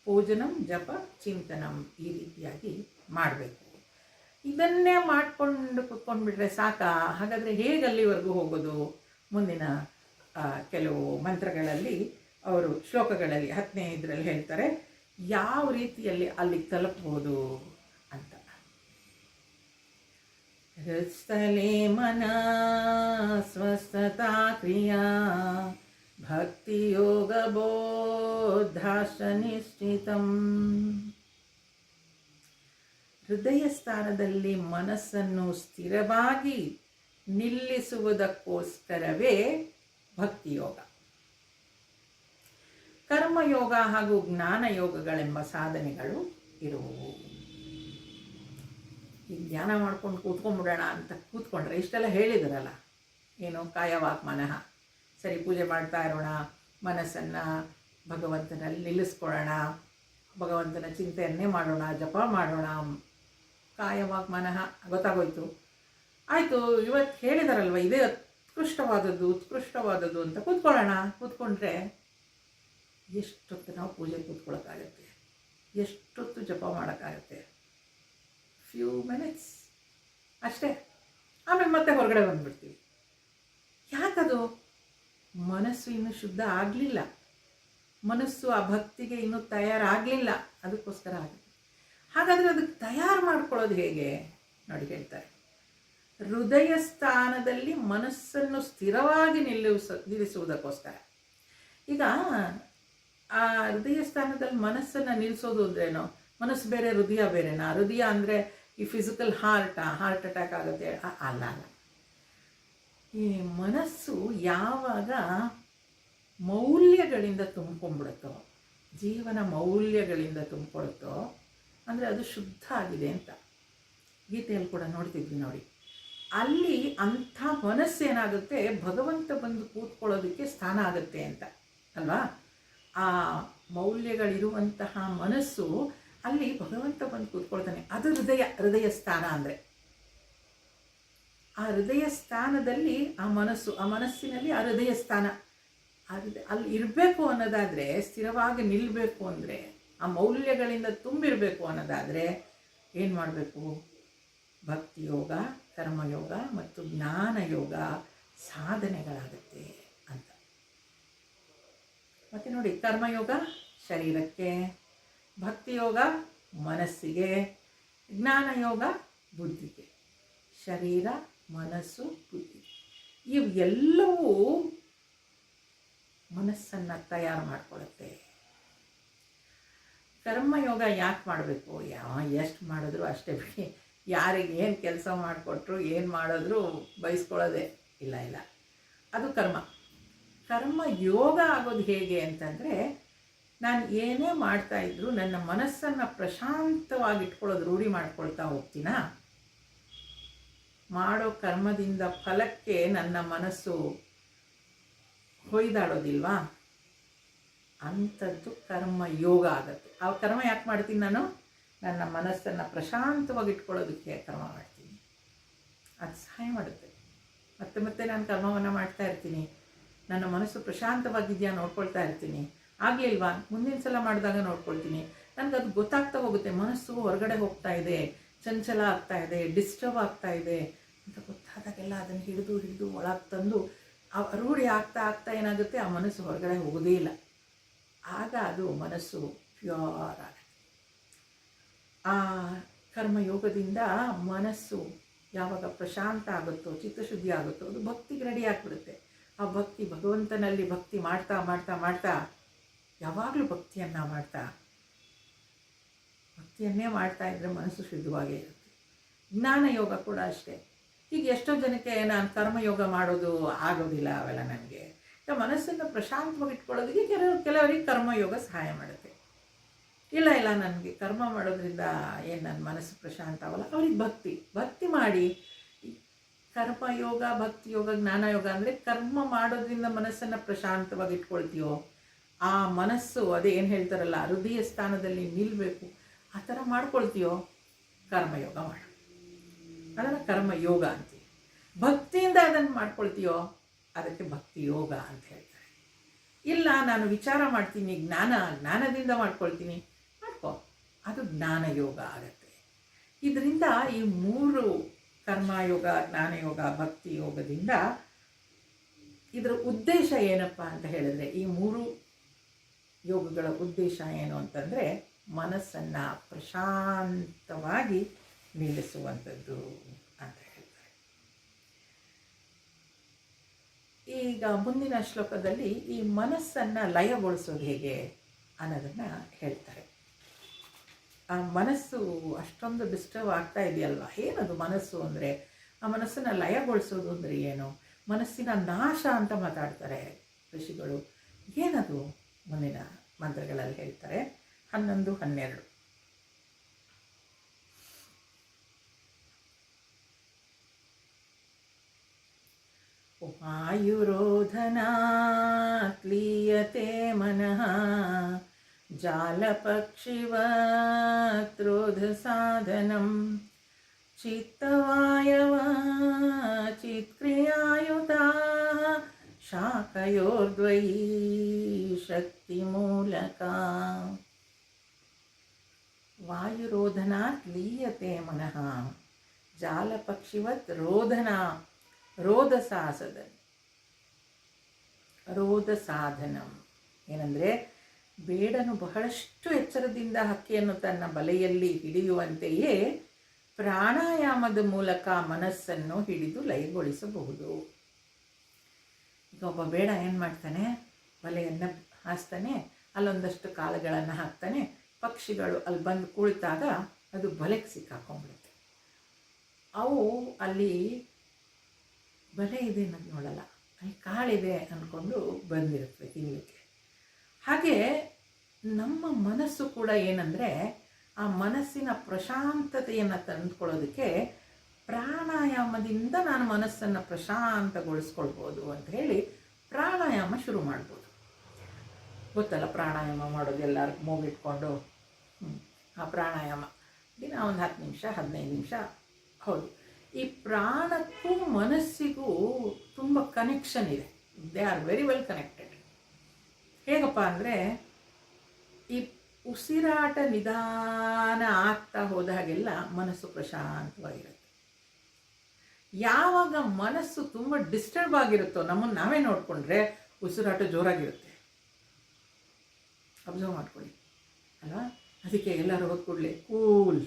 ಪೂಜನಂ ಜಪ ಚಿಂತನಂ, ಈ ರೀತಿಯಾಗಿ ಮಾಡಬೇಕು. ಇದನ್ನೇ ಮಾಡಿಕೊಂಡು ಕುತ್ಕೊಂಡ್ಬಿಟ್ರೆ ಸಾಕಾ? ಹಾಗಾದರೆ ಹೇಗೆ ಅಲ್ಲಿವರೆಗೂ ಹೋಗೋದು? ಮುಂದಿನ ಕೆಲವು ಮಂತ್ರಗಳಲ್ಲಿ ಅವರು ಶ್ಲೋಕಗಳಲ್ಲಿ 10ನೇ ಇದರಲ್ಲಿ ಹೇಳ್ತಾರೆ ಯಾವ ರೀತಿಯಲ್ಲಿ ಅಲ್ಲಿಗೆ ತಲುಪ್ಬೋದು ಅಂತ. ಹೃತ್ಸ್ಥಲೇ ಮನ ಸ್ವಸ್ಥತಾ ಕ್ರಿಯಾ ಭಕ್ತಿ ಯೋಗ ಬೋಧಾಶ ನಿಶ್ಚಿತಂ. ಹೃದಯ ಸ್ಥಾನದಲ್ಲಿ ಮನಸ್ಸನ್ನು ಸ್ಥಿರವಾಗಿ ನಿಲ್ಲಿಸುವುದಕ್ಕೋಸ್ಕರವೇ ಭಕ್ತಿಯೋಗ. ಕರ್ಮಯೋಗ ಹಾಗೂ ಜ್ಞಾನಯೋಗಗಳೆಂಬ ಸಾಧನೆಗಳು ಇರುವವು. ಈಗ ಧ್ಯಾನ ಮಾಡ್ಕೊಂಡು ಕೂತ್ಕೊಂಡ್ಬಿಡೋಣ ಅಂತ ಕೂತ್ಕೊಂಡ್ರೆ ಇಷ್ಟೆಲ್ಲ ಹೇಳಿದಾರಲ್ಲ, ಏನು ಕಾಯವಾಕ್ ಮನಃ, ಸರಿ ಪೂಜೆ ಮಾಡ್ತಾ ಇರೋಣ, ಮನಸ್ಸನ್ನು ಭಗವಂತನಲ್ಲಿ ನಿಲ್ಲಿಸ್ಕೊಳ್ಳೋಣ, ಭಗವಂತನ ಚಿಂತೆಯನ್ನೇ ಮಾಡೋಣ, ಜಪ ಮಾಡೋಣ, ಕಾಯವಾಕ್ ಮನಃ ಗೊತ್ತಾಗೋಯ್ತು. ಆಯಿತು, ಇವತ್ತು ಹೇಳಿದಾರಲ್ವ ಇದೇ ಉತ್ಕೃಷ್ಟವಾದದ್ದು ಅಂತ ಕೂತ್ಕೊಂಡ್ರೆ ಎಷ್ಟೊತ್ತು ನಾವು ಪೂಜೆ ಕೂತ್ಕೊಳ್ಳೋಕ್ಕಾಗತ್ತೆ, ಎಷ್ಟೊತ್ತು ಜಪ ಮಾಡೋಕ್ಕಾಗತ್ತೆ? ಫ್ಯೂ ಮಿನಿಟ್ಸ್ ಅಷ್ಟೇ, ಆಮೇಲೆ ಮತ್ತೆ ಹೊರಗಡೆ ಬಂದುಬಿಡ್ತೀವಿ. ಯಾಕದು? ಮನಸ್ಸು ಇನ್ನೂ ಶುದ್ಧ ಆಗಲಿಲ್ಲ, ಮನಸ್ಸು ಆ ಭಕ್ತಿಗೆ ಇನ್ನೂ ತಯಾರಾಗಲಿಲ್ಲ, ಅದಕ್ಕೋಸ್ಕರ ಆಗುತ್ತೆ. ಹಾಗಾದರೆ ಅದಕ್ಕೆ ತಯಾರು ಮಾಡ್ಕೊಳ್ಳೋದು ಹೇಗೆ ನೋಡಿ ಹೇಳ್ತಾರೆ. ಹೃದಯ ಸ್ಥಾನದಲ್ಲಿ ಮನಸ್ಸನ್ನು ಸ್ಥಿರವಾಗಿ ನಿಲ್ಲಿಸುವುದಕ್ಕೋಸ್ಕರ. ಈಗ ಆ ಹೃದಯ ಸ್ಥಾನದಲ್ಲಿ ಮನಸ್ಸನ್ನು ನಿಲ್ಲಿಸೋದು ಅಂದ್ರೇನು? ಮನಸ್ಸು ಬೇರೆ, ಹೃದಯ ಬೇರೆನಾ? ಹೃದಯ ಅಂದರೆ ಈ ಫಿಸಿಕಲ್ ಹಾರ್ಟ್ ಅಟ್ಯಾಕ್ ಆಗುತ್ತೆ ಅಲ್ಲ. ಈ ಮನಸ್ಸು ಯಾವಾಗ ಮೌಲ್ಯಗಳಿಂದ ತುಂಬಿಕೊಂಡ್ಬಿಡುತ್ತೋ, ಜೀವನ ಮೌಲ್ಯಗಳಿಂದ ತುಂಬಿಕೊಳ್ಳುತ್ತೋ ಅಂದರೆ ಅದು ಶುದ್ಧ ಆಗಿದೆ ಅಂತ ಗೀತೆಯಲ್ಲಿ ಕೂಡ ನೋಡ್ತಿದ್ವಿ ನೋಡಿ. ಅಲ್ಲಿ ಅಂಥ ಮನಸ್ಸೇನಾಗುತ್ತೆ, ಭಗವಂತ ಬಂದು ಕೂತ್ಕೊಳ್ಳೋದಕ್ಕೆ ಸ್ಥಾನ ಆಗುತ್ತೆ ಅಂತ ಅಲ್ವಾ? ಆ ಮೌಲ್ಯಗಳಿರುವಂತಹ ಮನಸ್ಸು ಅಲ್ಲಿ ಭಗವಂತ ಬಂದು ಕೂತ್ಕೊಳ್ತಾನೆ. ಅದು ಹೃದಯ ಸ್ಥಾನ ಅಂದರೆ. ಆ ಹೃದಯ ಸ್ಥಾನದಲ್ಲಿ ಆ ಮನಸ್ಸಿನಲ್ಲಿ ಆ ಹೃದಯ ಸ್ಥಾನ ಅಲ್ಲಿ ಇರಬೇಕು ಅನ್ನೋದಾದರೆ, ಸ್ಥಿರವಾಗಿ ನಿಲ್ಲಬೇಕು ಅಂದರೆ, ಆ ಮೌಲ್ಯಗಳಿಂದ ತುಂಬಿರಬೇಕು ಅನ್ನೋದಾದರೆ ಏನು ಮಾಡಬೇಕು? ಭಕ್ತಿಯೋಗ, ಕರ್ಮಯೋಗ ಮತ್ತು ಜ್ಞಾನಯೋಗ ಸಾಧನೆಗಳಾಗುತ್ತೆ ಅಂತ. ಮತ್ತು ನೋಡಿ, ಕರ್ಮಯೋಗ ಶರೀರಕ್ಕೆ, ಭಕ್ತಿಯೋಗ ಮನಸ್ಸಿಗೆ, ಜ್ಞಾನಯೋಗ ಬುದ್ಧಿಗೆ. ಶರೀರ, ಮನಸ್ಸು, ಬುದ್ಧಿ ಇವು ಎಲ್ಲವೂ ಮನಸ್ಸನ್ನು ತಯಾರು ಮಾಡಿಕೊಳ್ಳುತ್ತೆ. ಕರ್ಮಯೋಗ ಯಾಕೆ ಮಾಡಬೇಕು? ಎಷ್ಟು ಮಾಡಿದ್ರು ಅಷ್ಟೇ ಬಿಡಿ. ಯಾರಿಗೆ ಏನು ಕೆಲಸ ಮಾಡಿಕೊಟ್ರು, ಏನು ಮಾಡಿದ್ರು ಬಯಸ್ಕೊಳ್ಳೋದೇ ಇಲ್ಲ. ಅದು ಕರ್ಮ ಯೋಗ ಆಗೋದು ಹೇಗೆ ಅಂತಂದರೆ, ನಾನು ಏನೇ ಮಾಡ್ತಾಯಿದ್ರು ನನ್ನ ಮನಸ್ಸನ್ನು ಪ್ರಶಾಂತವಾಗಿ ಇಟ್ಕೊಳ್ಳೋದು ರೂಢಿ ಮಾಡ್ಕೊಳ್ತಾ ಹೋಗ್ತೀನ. ಮಾಡೋ ಕರ್ಮದಿಂದ ಫಲಕ್ಕೆ ನನ್ನ ಮನಸ್ಸು ಹೊಯ್ದಾಡೋದಿಲ್ವಾ? ಅಂಥದ್ದು ಕರ್ಮ ಯೋಗ ಆಗುತ್ತೆ. ಆ ಕರ್ಮ ಯಾಕೆ ಮಾಡ್ತೀನಿ? ನಾನು ನನ್ನ ಮನಸ್ಸನ್ನು ಪ್ರಶಾಂತವಾಗಿ ಇಟ್ಕೊಳ್ಳೋದಕ್ಕೆ ಕರ್ಮ ಮಾಡ್ತೀನಿ. ಅದು ಸಹಾಯ ಮಾಡುತ್ತೆ. ಮತ್ತೆ ನಾನು ಕರ್ಮವನ್ನು ಮಾಡ್ತಾ ಇರ್ತೀನಿ. ನನ್ನ ಮನಸ್ಸು ಪ್ರಶಾಂತವಾಗಿದೆಯಾ ನೋಡ್ಕೊಳ್ತಾ ಇರ್ತೀನಿ. ಆಗಲಿಲ್ವಾ ಮುಂದಿನ ಸಲ ಮಾಡಿದಾಗ ನೋಡ್ಕೊಳ್ತೀನಿ. ನನಗದು ಗೊತ್ತಾಗ್ತಾ ಹೋಗುತ್ತೆ. ಮನಸ್ಸು ಹೊರಗಡೆ ಹೋಗ್ತಾ ಇದೆ, ಚಂಚಲ ಆಗ್ತಾ ಇದೆ, ಡಿಸ್ಟರ್ಬ್ ಆಗ್ತಾ ಇದೆ ಅಂತ ಗೊತ್ತಾದಾಗೆಲ್ಲ ಅದನ್ನು ಹಿಡಿದು ಒಳಗೆ ತಂದು ರೂಢಿ ಆಗ್ತಾ ಏನಾಗುತ್ತೆ, ಆ ಮನಸ್ಸು ಹೊರಗಡೆ ಹೋಗೋದೇ ಇಲ್ಲ. ಆಗ ಅದು ಮನಸ್ಸು ಪ್ಯೂರ್ ಆಗುತ್ತೆ. ಆ ಕರ್ಮಯೋಗದಿಂದ ಮನಸ್ಸು ಯಾವಾಗ ಪ್ರಶಾಂತ ಆಗುತ್ತೋ, ಚಿತ್ತಶುದ್ಧಿ ಆಗುತ್ತೋ, ಅದು ಭಕ್ತಿಗೆ ರೆಡಿ ಆಗಿಬಿಡುತ್ತೆ. ಆ ಭಕ್ತಿ, ಭಗವಂತನಲ್ಲಿ ಭಕ್ತಿ ಮಾಡ್ತಾ ಮಾಡ್ತಾ ಮಾಡ್ತಾ ಯಾವಾಗಲೂ ಭಕ್ತಿಯನ್ನೇ ಮಾಡ್ತಾ ಇದ್ದರೆ ಮನಸ್ಸು ಶುದ್ಧವಾಗೇ ಇರುತ್ತೆ. ಜ್ಞಾನಯೋಗ ಕೂಡ ಅಷ್ಟೇ. ಈಗ ಎಷ್ಟೋ ಜನಕ್ಕೆ ನಾನು ಕರ್ಮಯೋಗ ಮಾಡೋದು ಆಗೋದಿಲ್ಲ, ಅವೆಲ್ಲ ನನಗೆ. ಮನಸ್ಸನ್ನು ಪ್ರಶಾಂತವಾಗಿ ಇಟ್ಕೊಳ್ಳೋದಕ್ಕೆ ಕೆಲವರಿಗೆ ಕರ್ಮಯೋಗ ಸಹಾಯ ಮಾಡುತ್ತೆ. ಇಲ್ಲ ನನಗೆ ಕರ್ಮ ಮಾಡೋದ್ರಿಂದ ಏನು ನನ್ನ ಮನಸ್ಸು ಪ್ರಶಾಂತ ಆಗಲ್ಲ, ಅವ್ರಿಗೆ ಭಕ್ತಿ ಮಾಡಿ. ಕರ್ಮಯೋಗ, ಭಕ್ತಿಯೋಗ, ಜ್ಞಾನಯೋಗ ಅಂದರೆ ಕರ್ಮ ಮಾಡೋದ್ರಿಂದ ಮನಸ್ಸನ್ನು ಪ್ರಶಾಂತವಾಗಿ ಇಟ್ಕೊಳ್ತೀಯೋ, ಆ ಮನಸ್ಸು ಅದೇ ಏನು ಹೇಳ್ತಾರಲ್ಲ, ಹೃದಯ ಸ್ಥಾನದಲ್ಲಿ ನಿಲ್ಲಬೇಕು, ಆ ಥರ ಮಾಡ್ಕೊಳ್ತೀಯೋ, ಕರ್ಮಯೋಗ ಮಾಡು. ಅದನ್ನು ಕರ್ಮಯೋಗ ಅಂತೀವಿ. ಭಕ್ತಿಯಿಂದ ಅದನ್ನು ಮಾಡ್ಕೊಳ್ತೀಯೋ, ಅದಕ್ಕೆ ಭಕ್ತಿ ಯೋಗ ಅಂತ ಹೇಳ್ತಾರೆ. ಇಲ್ಲ ನಾನು ವಿಚಾರ ಮಾಡ್ತೀನಿ, ಜ್ಞಾನದಿಂದ ಮಾಡ್ಕೊಳ್ತೀನಿ, ಮಾಡ್ಕೋ, ಅದು ಜ್ಞಾನಯೋಗ ಆಗುತ್ತೆ. ಇದರಿಂದ ಈ 3 ಕರ್ಮಯೋಗ, ಜ್ಞಾನಯೋಗ, ಭಕ್ತಿ ಯೋಗದಿಂದ ಇದರ ಉದ್ದೇಶ ಏನಪ್ಪ ಅಂತ ಹೇಳಿದ್ರೆ, ಈ 3 ಯೋಗಗಳ ಉದ್ದೇಶ ಏನು ಅಂತಂದರೆ, ಮನಸ್ಸನ್ನು ಪ್ರಶಾಂತವಾಗಿ ನಿಲ್ಲಿಸುವಂಥದ್ದು ಅಂತ ಹೇಳ್ತಾರೆ. ಈಗ ಮುಂದಿನ ಶ್ಲೋಕದಲ್ಲಿ ಈ ಮನಸ್ಸನ್ನು ಲಯಗೊಳಿಸೋದು ಹೇಗೆ ಅನ್ನೋದನ್ನು ಹೇಳ್ತಾರೆ. ಆ ಮನಸ್ಸು ಅಷ್ಟೊಂದು ಡಿಸ್ಟರ್ಬ್ ಆಗ್ತಾ ಇದೆಯಲ್ವ, ಏನದು ಮನಸ್ಸು ಅಂದರೆ? ಆ ಮನಸ್ಸನ್ನು ಲಯಗೊಳಿಸೋದು ಅಂದರೆ ಏನು? ಮನಸ್ಸಿನ ನಾಶ ಅಂತ ಮಾತಾಡ್ತಾರೆ ಋಷಿಗಳು. ಏನದು? ಮುಂದಿನ ಮಂತ್ರಗಳಲ್ಲಿ ಹೇಳ್ತಾರೆ. 11, 12. ವಾಯುರೋಧನಾತ್ ಕ್ಲಿಯತೆ ಮನಃ ಜಾಲಪಕ್ಷಿವತ್ ರೋಧ ಸಾಧನಂ ಚಿತ್ತವಾಯವ ಚಿತ್ಕ್ರಿಯಾಯುತಾ ಶಾಖಯೋರ್ದ್ವಯೀ ಶಕ್ತಿ ಮೂಲಕ. ವಾಯುರೋಧನಾತ್ ಲೀಯತೆ ಮನಃ ಜಾಲಪಕ್ಷಿವತ್ ರೋಧ ಸಾಧನಂ ಏನಂದರೆ, ಬೇಡನು ಬಹಳಷ್ಟು ಎಚ್ಚರದಿಂದ ಹಕ್ಕಿಯನ್ನು ತನ್ನ ಬಲೆಯಲ್ಲಿ ಹಿಡಿಯುವಂತೆಯೇ ಪ್ರಾಣಾಯಾಮದ ಮೂಲಕ ಮನಸ್ಸನ್ನು ಹಿಡಿದು ಲಯಗೊಳಿಸಬಹುದು. ಈಗ ಒಬ್ಬ ಬೇಡ ಏನು ಮಾಡ್ತಾನೆ, ಬಲೆಯನ್ನು ಹಾಸ್ತಾನೆ, ಅಲ್ಲೊಂದಷ್ಟು ಕಾಳುಗಳನ್ನು ಹಾಕ್ತಾನೆ, ಪಕ್ಷಿಗಳು ಅಲ್ಲಿ ಬಂದು ಕುಳಿತಾಗ ಅದು ಬಲೆಗೆ ಸಿಕ್ಕಾಕೊಂಡ್ಬಿಡುತ್ತೆ. ಅವು ಅಲ್ಲಿ ಬಲೆ ಇದೆ ಅನ್ನೋದು ನೋಡಲ್ಲ, ಅಲ್ಲಿ ಕಾಳಿದೆ ಅಂದ್ಕೊಂಡು ಬಂದಿರುತ್ತವೆ ತಿನ್ನಲಿಕ್ಕೆ. ಹಾಗೆ ನಮ್ಮ ಮನಸ್ಸು ಕೂಡ ಏನಂದರೆ, ಆ ಮನಸ್ಸಿನ ಪ್ರಶಾಂತತೆಯನ್ನು ತಂದುಕೊಳ್ಳೋದಕ್ಕೆ ಪ್ರಾಣಾಯಾಮದಿಂದ ನಾನು ಮನಸ್ಸನ್ನು ಪ್ರಶಾಂತಗೊಳಿಸ್ಕೊಳ್ಬೋದು ಅಂತ ಹೇಳಿ ಪ್ರಾಣಾಯಾಮ ಶುರು ಮಾಡ್ಬೋದು. ಗೊತ್ತಲ್ಲ ಪ್ರಾಣಾಯಾಮ ಮಾಡೋದು, ಎಲ್ಲರಿಗೂ ಮೂಗಿಟ್ಕೊಂಡು ಆ ಪ್ರಾಣಾಯಾಮ ದಿನ ಒಂದು 10 ನಿಮಿಷ 15 ನಿಮಿಷ. ಹೌದು, ಈ ಪ್ರಾಣಕ್ಕೂ ಮನಸ್ಸಿಗೂ ತುಂಬ ಕನೆಕ್ಷನ್ ಇದೆ. They are very well connected. ಹೇಗಪ್ಪ ಅಂದರೆ, ಈ ಉಸಿರಾಟ ನಿಧಾನ ಆಗ್ತಾ ಹೋದ ಹಾಗೆಲ್ಲ ಮನಸ್ಸು ಪ್ರಶಾಂತವಾಗಿರುತ್ತೆ. ಯಾವಾಗ ಮನಸ್ಸು ತುಂಬ ಡಿಸ್ಟರ್ಬ್ ಆಗಿರುತ್ತೋ, ನಮ್ಮನ್ನು ನಾವೇ ನೋಡಿಕೊಂಡ್ರೆ ಉಸಿರಾಟ ಜೋರಾಗಿರುತ್ತೆ. ಅಬ್ಸರ್ವ್ ಮಾಡ್ಕೊಳ್ಳಿ ಅಲ್ವಾ? ಅದಕ್ಕೆ ಎಲ್ಲರೂ ಹೋದ ಕೂಡಲೇ ಕೂಲ್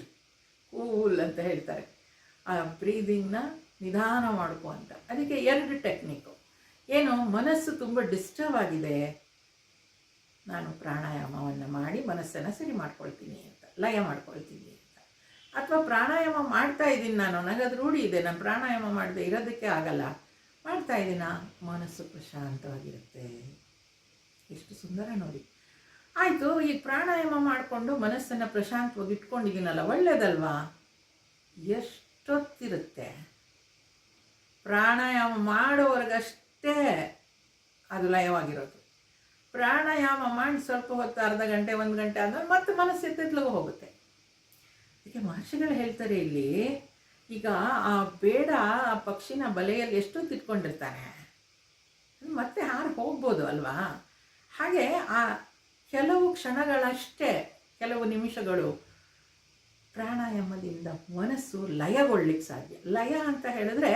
ಕೂಲ್ ಅಂತ ಹೇಳ್ತಾರೆ. ಆ ಬ್ರೀದಿಂಗ್ನ ನಿಧಾನ ಮಾಡ್ಕೊ ಅಂತ. ಅದಕ್ಕೆ 2 ಟೆಕ್ನಿಕ್ಕು. ಏನು, ಮನಸ್ಸು ತುಂಬ ಡಿಸ್ಟರ್ಬ್ ಆಗಿದೆ, ನಾನು ಪ್ರಾಣಾಯಾಮವನ್ನು ಮಾಡಿ ಮನಸ್ಸನ್ನು ಸರಿ ಮಾಡ್ಕೊಳ್ತೀನಿ ಅಂತ, ಲಯ ಮಾಡ್ಕೊಳ್ತೀನಿ ಅಂತ. ಅಥವಾ ಪ್ರಾಣಾಯಾಮ ಮಾಡ್ತಾ ಇದ್ದೀನಿ ನಾನು, ನನಗದು ರೂಢಿ ಇದೆ, ನಾನು ಪ್ರಾಣಾಯಾಮ ಮಾಡದೆ ಇರೋದಕ್ಕೆ ಆಗಲ್ಲ, ಮಾಡ್ತಾ ಇದ್ದೀನ, ಮನಸ್ಸು ಪ್ರಶಾಂತವಾಗಿರುತ್ತೆ. ಎಷ್ಟು ಸುಂದರ ನೋಡಿ. ಆಯಿತು, ಈ ಪ್ರಾಣಾಯಾಮ ಮಾಡಿಕೊಂಡು ಮನಸ್ಸನ್ನು ಪ್ರಶಾಂತವಾಗಿ ಇಟ್ಕೊಂಡಿದ್ದೀನಲ್ಲ, ಒಳ್ಳೆಯದಲ್ವಾ? ಎಷ್ಟೊತ್ತಿರುತ್ತೆ? ಪ್ರಾಣಾಯಾಮ ಮಾಡೋವರೆಗಷ್ಟೇ ಅದು ಲಯವಾಗಿರೋದು. ಪ್ರಾಣಾಯಾಮ ಮಾಡಿ ಸ್ವಲ್ಪ ಹೊತ್ತು, ಅರ್ಧ ಗಂಟೆ 1 ಗಂಟೆ ಆದ್ಮೇಲೆ ಮತ್ತೆ ಮನಸ್ಸು ಎತ್ತೆತ್ಲಗೂ ಹೋಗುತ್ತೆ. ಅದಕ್ಕೆ ಮಹರ್ಷಿಗಳು ಹೇಳ್ತಾರೆ ಇಲ್ಲಿ, ಈಗ ಆ ಬೇಡ ಆ ಪಕ್ಷಿನ ಬಲೆಯಲ್ಲಿ ಎಷ್ಟೊತ್ತು ಇಟ್ಕೊಂಡಿರ್ತಾನೆ, ಮತ್ತೆ ಹಾರು ಹೋಗ್ಬೋದು ಅಲ್ವಾ? ಹಾಗೆ ಆ ಕೆಲವು ಕ್ಷಣಗಳಷ್ಟೇ, ಕೆಲವು ನಿಮಿಷಗಳು ಪ್ರಾಣಾಯಾಮದಿಂದ ಮನಸ್ಸು ಲಯಗೊಳ್ಳಿಕ್ಕೆ ಸಾಧ್ಯ. ಲಯ ಅಂತ ಹೇಳಿದ್ರೆ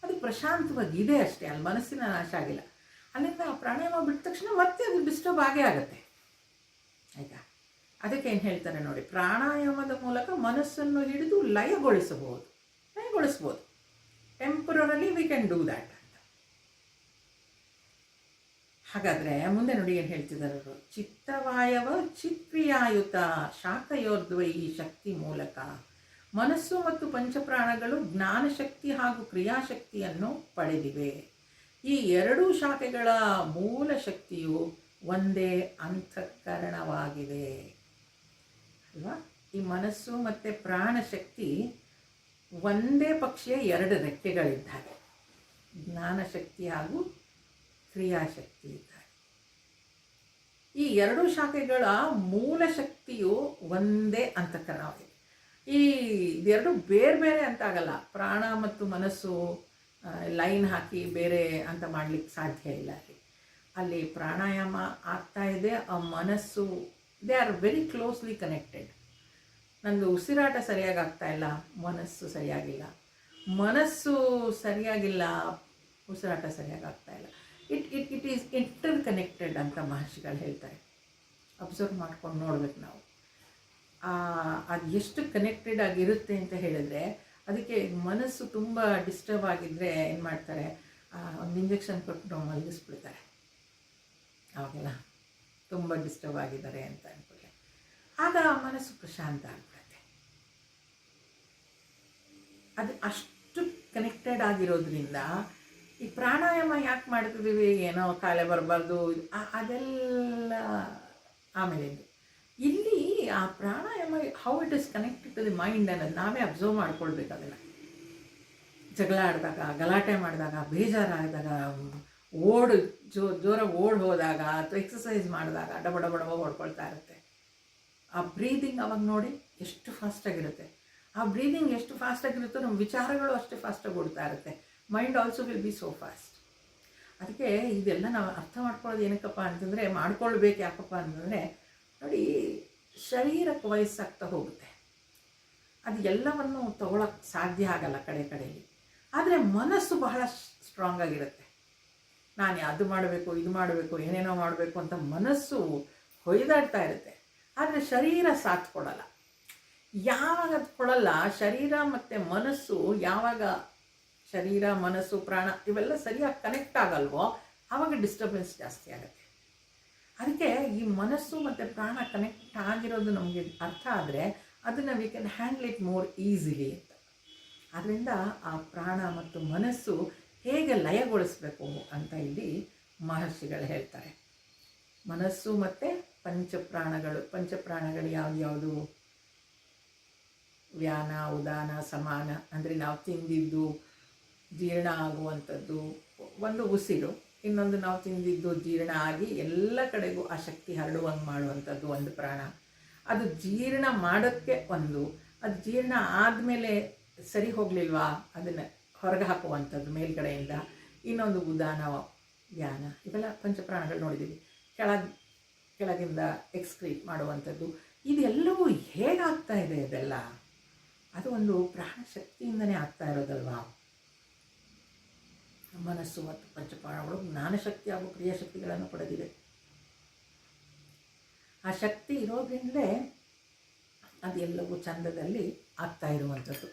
ಅದು ಪ್ರಶಾಂತವಾಗಿದೆ ಅಷ್ಟೇ, ಅಲ್ಲಿ ಮನಸ್ಸಿನ ನಾಶ ಆಗಿಲ್ಲ. ಅಲ್ಲಿಂದ ಪ್ರಾಣಾಯಾಮ ಬಿಟ್ಟ ತಕ್ಷಣ ಮತ್ತೆ ಅದು ಡಿಸ್ಟರ್ಬ್ ಆಗೇ ಆಗುತ್ತೆ. ಆಯಿತಾ? ಅದಕ್ಕೆ ಏನು ಹೇಳ್ತಾರೆ ನೋಡಿ, ಪ್ರಾಣಾಯಾಮದ ಮೂಲಕ ಮನಸ್ಸನ್ನು ಹಿಡಿದು ಲಯಗೊಳಿಸಬಹುದು. Temporary we can do that ಅಂತ. ಹಾಗಾದರೆ ಮುಂದೆ ನೋಡಿ ಏನು ಹೇಳ್ತಿದ್ದಾರೆ ಅವರು. ಚಿತ್ತವಾಯವ ಚಿತ್ಕ್ರಿಯಾಯುತ ಶಾಖಯೋರ್ದ್ವೈ ಶಕ್ತಿ ಮೂಲಕ ಮನಸ್ಸು ಮತ್ತು ಪಂಚಪ್ರಾಣಗಳು ಜ್ಞಾನಶಕ್ತಿ ಹಾಗೂ ಕ್ರಿಯಾಶಕ್ತಿಯನ್ನು ಪಡೆದಿವೆ. ಈ 2 ಶಾಖೆಗಳ ಮೂಲ ಶಕ್ತಿಯು ಒಂದೇ ಅಂತಃಕರಣವಾಗಿದೆ ಅಲ್ವಾ? ಈ ಮನಸ್ಸು ಮತ್ತು ಪ್ರಾಣಶಕ್ತಿ ಒಂದೇ ಪಕ್ಷಿಯ 2 ರೆಕ್ಕೆಗಳಿದ್ದಾರೆ. ಜ್ಞಾನಶಕ್ತಿ ಹಾಗೂ ಕ್ರಿಯಾಶಕ್ತಿ ಇದ್ದಾರೆ. ಈ 2 ಶಾಖೆಗಳ ಮೂಲ ಶಕ್ತಿಯು ಒಂದೇ ಅಂತಃಕರಣವಾಗಿದೆ. ಈ ಇದೆರಡು ಬೇರೆ ಬೇರೆ ಅಂತ ಆಗಲ್ಲ. ಪ್ರಾಣ ಮತ್ತು ಮನಸ್ಸು ಲೈನ್ ಹಾಕಿ ಬೇರೆ ಅಂತ ಮಾಡಲಿಕ್ಕೆ ಸಾಧ್ಯ ಇಲ್ಲ. ಅಲ್ಲಿ ಪ್ರಾಣಾಯಾಮ ಆಗ್ತಾ ಇದೆ, ಆ ಮನಸ್ಸು, they are very closely connected. ನಂದು ಉಸಿರಾಟ ಸರಿಯಾಗಿ ಆಗ್ತಾ ಇಲ್ಲ, ಮನಸ್ಸು ಸರಿಯಾಗಿಲ್ಲ, ಮನಸ್ಸು ಸರಿಯಾಗಿಲ್ಲ, ಉಸಿರಾಟ ಸರಿಯಾಗಿ ಆಗ್ತಾ ಇಲ್ಲ. ಇಟ್ ಈಸ್ ಇಂಟರ್ ಕನೆಕ್ಟೆಡ್ ಅಂತ ಮಹರ್ಷಿಗಳು ಹೇಳ್ತಾರೆ. ಅಬ್ಸರ್ವ್ ಮಾಡ್ಕೊಂಡು ನೋಡ್ಬೇಕು ನಾವು. ಅದು ಎಷ್ಟು ಕನೆಕ್ಟೆಡ್ ಆಗಿರುತ್ತೆ ಅಂತ ಹೇಳಿದ್ರೆ, ಅದಕ್ಕೆ ಮನಸ್ಸು ತುಂಬ ಡಿಸ್ಟರ್ಬ್ ಆಗಿದ್ದರೆ ಏನು ಮಾಡ್ತಾರೆ, ಒಂದು ಇಂಜೆಕ್ಷನ್ ಕೊಟ್ಟು ಮಲಗಿಸ್ಬಿಡ್ತಾರೆ. ಅವಾಗೆಲ್ಲ ತುಂಬ ಡಿಸ್ಟರ್ಬ್ ಆಗಿದ್ದಾರೆ ಅಂತ ಅಂದ್ಕೊಳ್ಳಿ, ಆಗ ಮನಸ್ಸು ಪ್ರಶಾಂತ ಆಗ್ಬಿಡುತ್ತೆ. ಅದು ಅಷ್ಟು ಕನೆಕ್ಟೆಡ್ ಆಗಿರೋದ್ರಿಂದ ಈ ಪ್ರಾಣಾಯಾಮ ಯಾಕೆ ಮಾಡ್ತಿದ್ದೀವಿ, ಏನೋ ಕಾಯಿಲೆ ಬರಬಾರ್ದು ಅದೆಲ್ಲ ಆಮೇಲೆ. ಇಲ್ಲಿ ಆ ಪ್ರಾಣಾಯಾಮ how it is connected to the mind ಅನ್ನೋದು ನಾವೇ ಅಬ್ಸರ್ವ್ ಮಾಡ್ಕೊಳ್ಬೇಕು. ಅದನ್ನು ಜಗಳ ಆಡಿದಾಗ, ಗಲಾಟೆ ಮಾಡಿದಾಗ, ಬೇಜಾರಾದಾಗ, ಜೋರಾಗಿ ಹೋದಾಗ ಅಥವಾ ಎಕ್ಸಸೈಸ್ ಮಾಡಿದಾಗ ಡಬ ಡಬ ಡಬ ಹೊಡ್ಕೊಳ್ತಾ ಇರುತ್ತೆ. ಆ ಬ್ರೀದಿಂಗ್ ಅವಾಗ ನೋಡಿ ಎಷ್ಟು ಫಾಸ್ಟಾಗಿರುತ್ತೆ. ಆ ಬ್ರೀದಿಂಗ್ ಎಷ್ಟು ಫಾಸ್ಟಾಗಿರುತ್ತೋ ನಮ್ಮ ವಿಚಾರಗಳು ಅಷ್ಟು ಫಾಸ್ಟಾಗಿ ಓಡ್ತಾ ಇರುತ್ತೆ. Mind also will be so fast. ಅದಕ್ಕೆ ಇದೆಲ್ಲ ನಾವು ಅರ್ಥ ಮಾಡ್ಕೊಳ್ಳೋದು ಏನಕ್ಕಪ್ಪ ಅಂತಂದರೆ, ಮಾಡ್ಕೊಳ್ಬೇಕು ಯಾಕಪ್ಪ ಅಂತಂದರೆ ನೋಡಿ, ಶರೀರಕ್ಕೆ ವಯಸ್ಸಾಗ್ತಾ ಹೋಗುತ್ತೆ, ಅದು ಎಲ್ಲವನ್ನು ತಗೊಳಕ್ಕೆ ಸಾಧ್ಯ ಆಗಲ್ಲ ಕಡೆಯಲ್ಲಿ. ಆದರೆ ಮನಸ್ಸು ಬಹಳ ಸ್ಟ್ರಾಂಗ್ ಆಗಿರುತ್ತೆ. ನಾನು ಅದು ಮಾಡಬೇಕು, ಇದು ಮಾಡಬೇಕು, ಏನೇನೋ ಮಾಡಬೇಕು ಅಂತ ಮನಸ್ಸು ಹೊಯ್ದಾಡ್ತಾ ಇರುತ್ತೆ. ಆದರೆ ಶರೀರ ಸಾಥ್ ಕೊಡಲ್ಲ. ಯಾವಾಗ ಅದು ಕೊಡಲ್ಲ, ಶರೀರ ಮತ್ತು ಮನಸ್ಸು ಯಾವಾಗ ಶರೀರ, ಮನಸ್ಸು, ಪ್ರಾಣ ಇವೆಲ್ಲ ಸರಿಯಾಗಿ ಕನೆಕ್ಟ್ ಆಗಲ್ವೋ ಆವಾಗ ಡಿಸ್ಟರ್ಬೆನ್ಸ್ ಜಾಸ್ತಿ ಆಗುತ್ತೆ. ಅದಕ್ಕೆ ಈ ಮನಸ್ಸು ಮತ್ತು ಪ್ರಾಣ ಕನೆಕ್ಟ್ ಆಗಿರೋದು ನಮಗೆ ಅರ್ಥ ಆದರೆ ಅದನ್ನು we can handle it more easily ಅಂತ. ಆದ್ದರಿಂದ ಆ ಪ್ರಾಣ ಮತ್ತು ಮನಸ್ಸು ಹೇಗೆ ಲಯಗೊಳಿಸಬೇಕು ಅಂತ ಇಲ್ಲಿ ಮಹರ್ಷಿಗಳು ಹೇಳ್ತಾರೆ. ಮನಸ್ಸು ಮತ್ತು ಪಂಚಪ್ರಾಣಗಳು ಯಾವ್ದು? ವ್ಯಾನ, ಉದಾನ, ಸಮಾನ. ಅಂದರೆ ನಾವು ತಿಂದಿದ್ದು ಜೀರ್ಣ ಆಗುವಂಥದ್ದು ಒಂದು ಉಸಿರು, ಇನ್ನೊಂದು ನಾವು ತಿಂದಿದ್ದು ಜೀರ್ಣ ಆಗಿ ಎಲ್ಲ ಕಡೆಗೂ ಆ ಶಕ್ತಿ ಹರಡುವಂಗೆ ಮಾಡುವಂಥದ್ದು ಒಂದು ಪ್ರಾಣ. ಅದು ಜೀರ್ಣ ಮಾಡೋಕ್ಕೆ ಒಂದು, ಅದು ಜೀರ್ಣ ಆದಮೇಲೆ ಸರಿ ಹೋಗಲಿಲ್ವಾ ಅದನ್ನು ಹೊರಗೆ ಹಾಕುವಂಥದ್ದು ಮೇಲ್ಗಡೆಯಿಂದ, ಇನ್ನೊಂದು ಉದಾನ ಧ್ಯಾನ, ಇವೆಲ್ಲ ಪಂಚಪ್ರಾಣಗಳು ನೋಡಿದ್ದೀವಿ. ಕೆಳಗಿಂದ ಎಕ್ಸ್ಕ್ರೀಟ್ ಮಾಡುವಂಥದ್ದು, ಇದೆಲ್ಲವೂ ಹೇಗಾಗ್ತಾ ಇದೆ ಇದೆಲ್ಲ? ಅದು ಒಂದು ಪ್ರಾಣಶಕ್ತಿಯಿಂದನೇ ಆಗ್ತಾ ಇರೋದಲ್ವಾ. ಮನಸ್ಸು ಮತ್ತು ಪಂಚಪ್ರಾಣಗಳು ಜ್ಞಾನಶಕ್ತಿ ಹಾಗೂ ಕ್ರಿಯಾಶಕ್ತಿಗಳನ್ನು ಪಡೆದಿವೆ. ಆ ಶಕ್ತಿ ಇರೋದ್ರಿಂದಲೇ ಅದೆಲ್ಲವೂ ಚಂದದಲ್ಲಿ ಆಗ್ತಾ ಇರುವಂಥದ್ದು.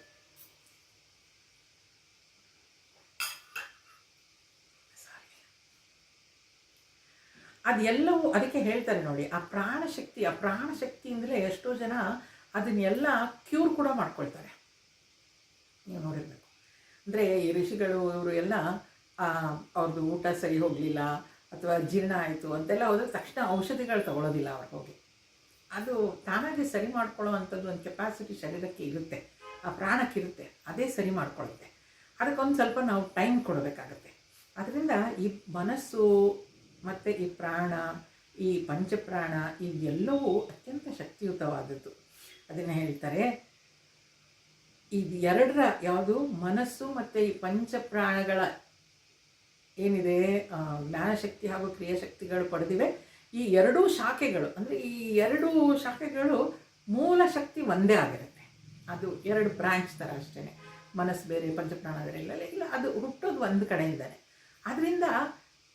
ಅದೆಲ್ಲವೂ ಅದಕ್ಕೆ ಹೇಳ್ತಾರೆ ನೋಡಿ, ಆ ಪ್ರಾಣಶಕ್ತಿಯಿಂದಲೇ ಎಷ್ಟೋ ಜನ ಅದನ್ನೆಲ್ಲ ಕ್ಯೂರ್ ಕೂಡ ಮಾಡ್ಕೊಳ್ತಾರೆ. ನೀವು ನೋಡಿರ್ಬೇಕು. ಅಂದರೆ ಈ ಋಷಿಗಳು ಇವರು ಎಲ್ಲ ಅವ್ರದ್ದು ಊಟ ಸರಿ ಹೋಗಲಿಲ್ಲ ಅಥವಾ ಜೀರ್ಣ ಆಯಿತು ಅಂತೆಲ್ಲ ಹೋದರೆ ತಕ್ಷಣ ಔಷಧಿಗಳು ತಗೊಳ್ಳೋದಿಲ್ಲ ಅವ್ರು ಹೋಗಿ. ಅದು ತಾನಾಗಿ ಸರಿ ಮಾಡ್ಕೊಳ್ಳೋ ಅಂಥದ್ದು ಒಂದು ಕೆಪಾಸಿಟಿ ಶರೀರಕ್ಕೆ ಇರುತ್ತೆ, ಆ ಪ್ರಾಣಕ್ಕಿರುತ್ತೆ, ಅದೇ ಸರಿ ಮಾಡ್ಕೊಳ್ಳುತ್ತೆ. ಅದಕ್ಕೊಂದು ಸ್ವಲ್ಪ ನಾವು ಟೈಮ್ ಕೊಡಬೇಕಾಗತ್ತೆ. ಅದರಿಂದ ಈ ಮನಸ್ಸು ಮತ್ತು ಈ ಪ್ರಾಣ, ಈ ಪಂಚಪ್ರಾಣ ಇವೆಲ್ಲವೂ ಅತ್ಯಂತ ಶಕ್ತಿಯುತವಾದದ್ದು. ಅದನ್ನು ಹೇಳ್ತಾರೆ, ಇದು ಎರಡರ ಯಾವುದು ಮನಸ್ಸು ಮತ್ತು ಈ ಪಂಚಪ್ರಾಣಗಳ ಏನಿದೆ ಜ್ಞಾನಶಕ್ತಿ ಹಾಗೂ ಕ್ರಿಯಾಶಕ್ತಿಗಳು ಪಡೆದಿವೆ. ಈ ಎರಡೂ ಶಾಖೆಗಳು ಅಂದರೆ ಈ ಎರಡೂ ಶಾಖೆಗಳು ಮೂಲ ಶಕ್ತಿ ಒಂದೇ ಆಗಿರುತ್ತೆ. ಅದು ಎರಡು ಬ್ರಾಂಚ್ ಥರ ಅಷ್ಟೇ. ಮನಸ್ಸು ಬೇರೆ, ಪಂಚಪ್ರಾಣ ಬೇರೆ ಇಲ್ಲ, ಅದು ಹುಟ್ಟೋದು ಒಂದು ಕಡೆಯಿಂದಾನೆ. ಆದ್ದರಿಂದ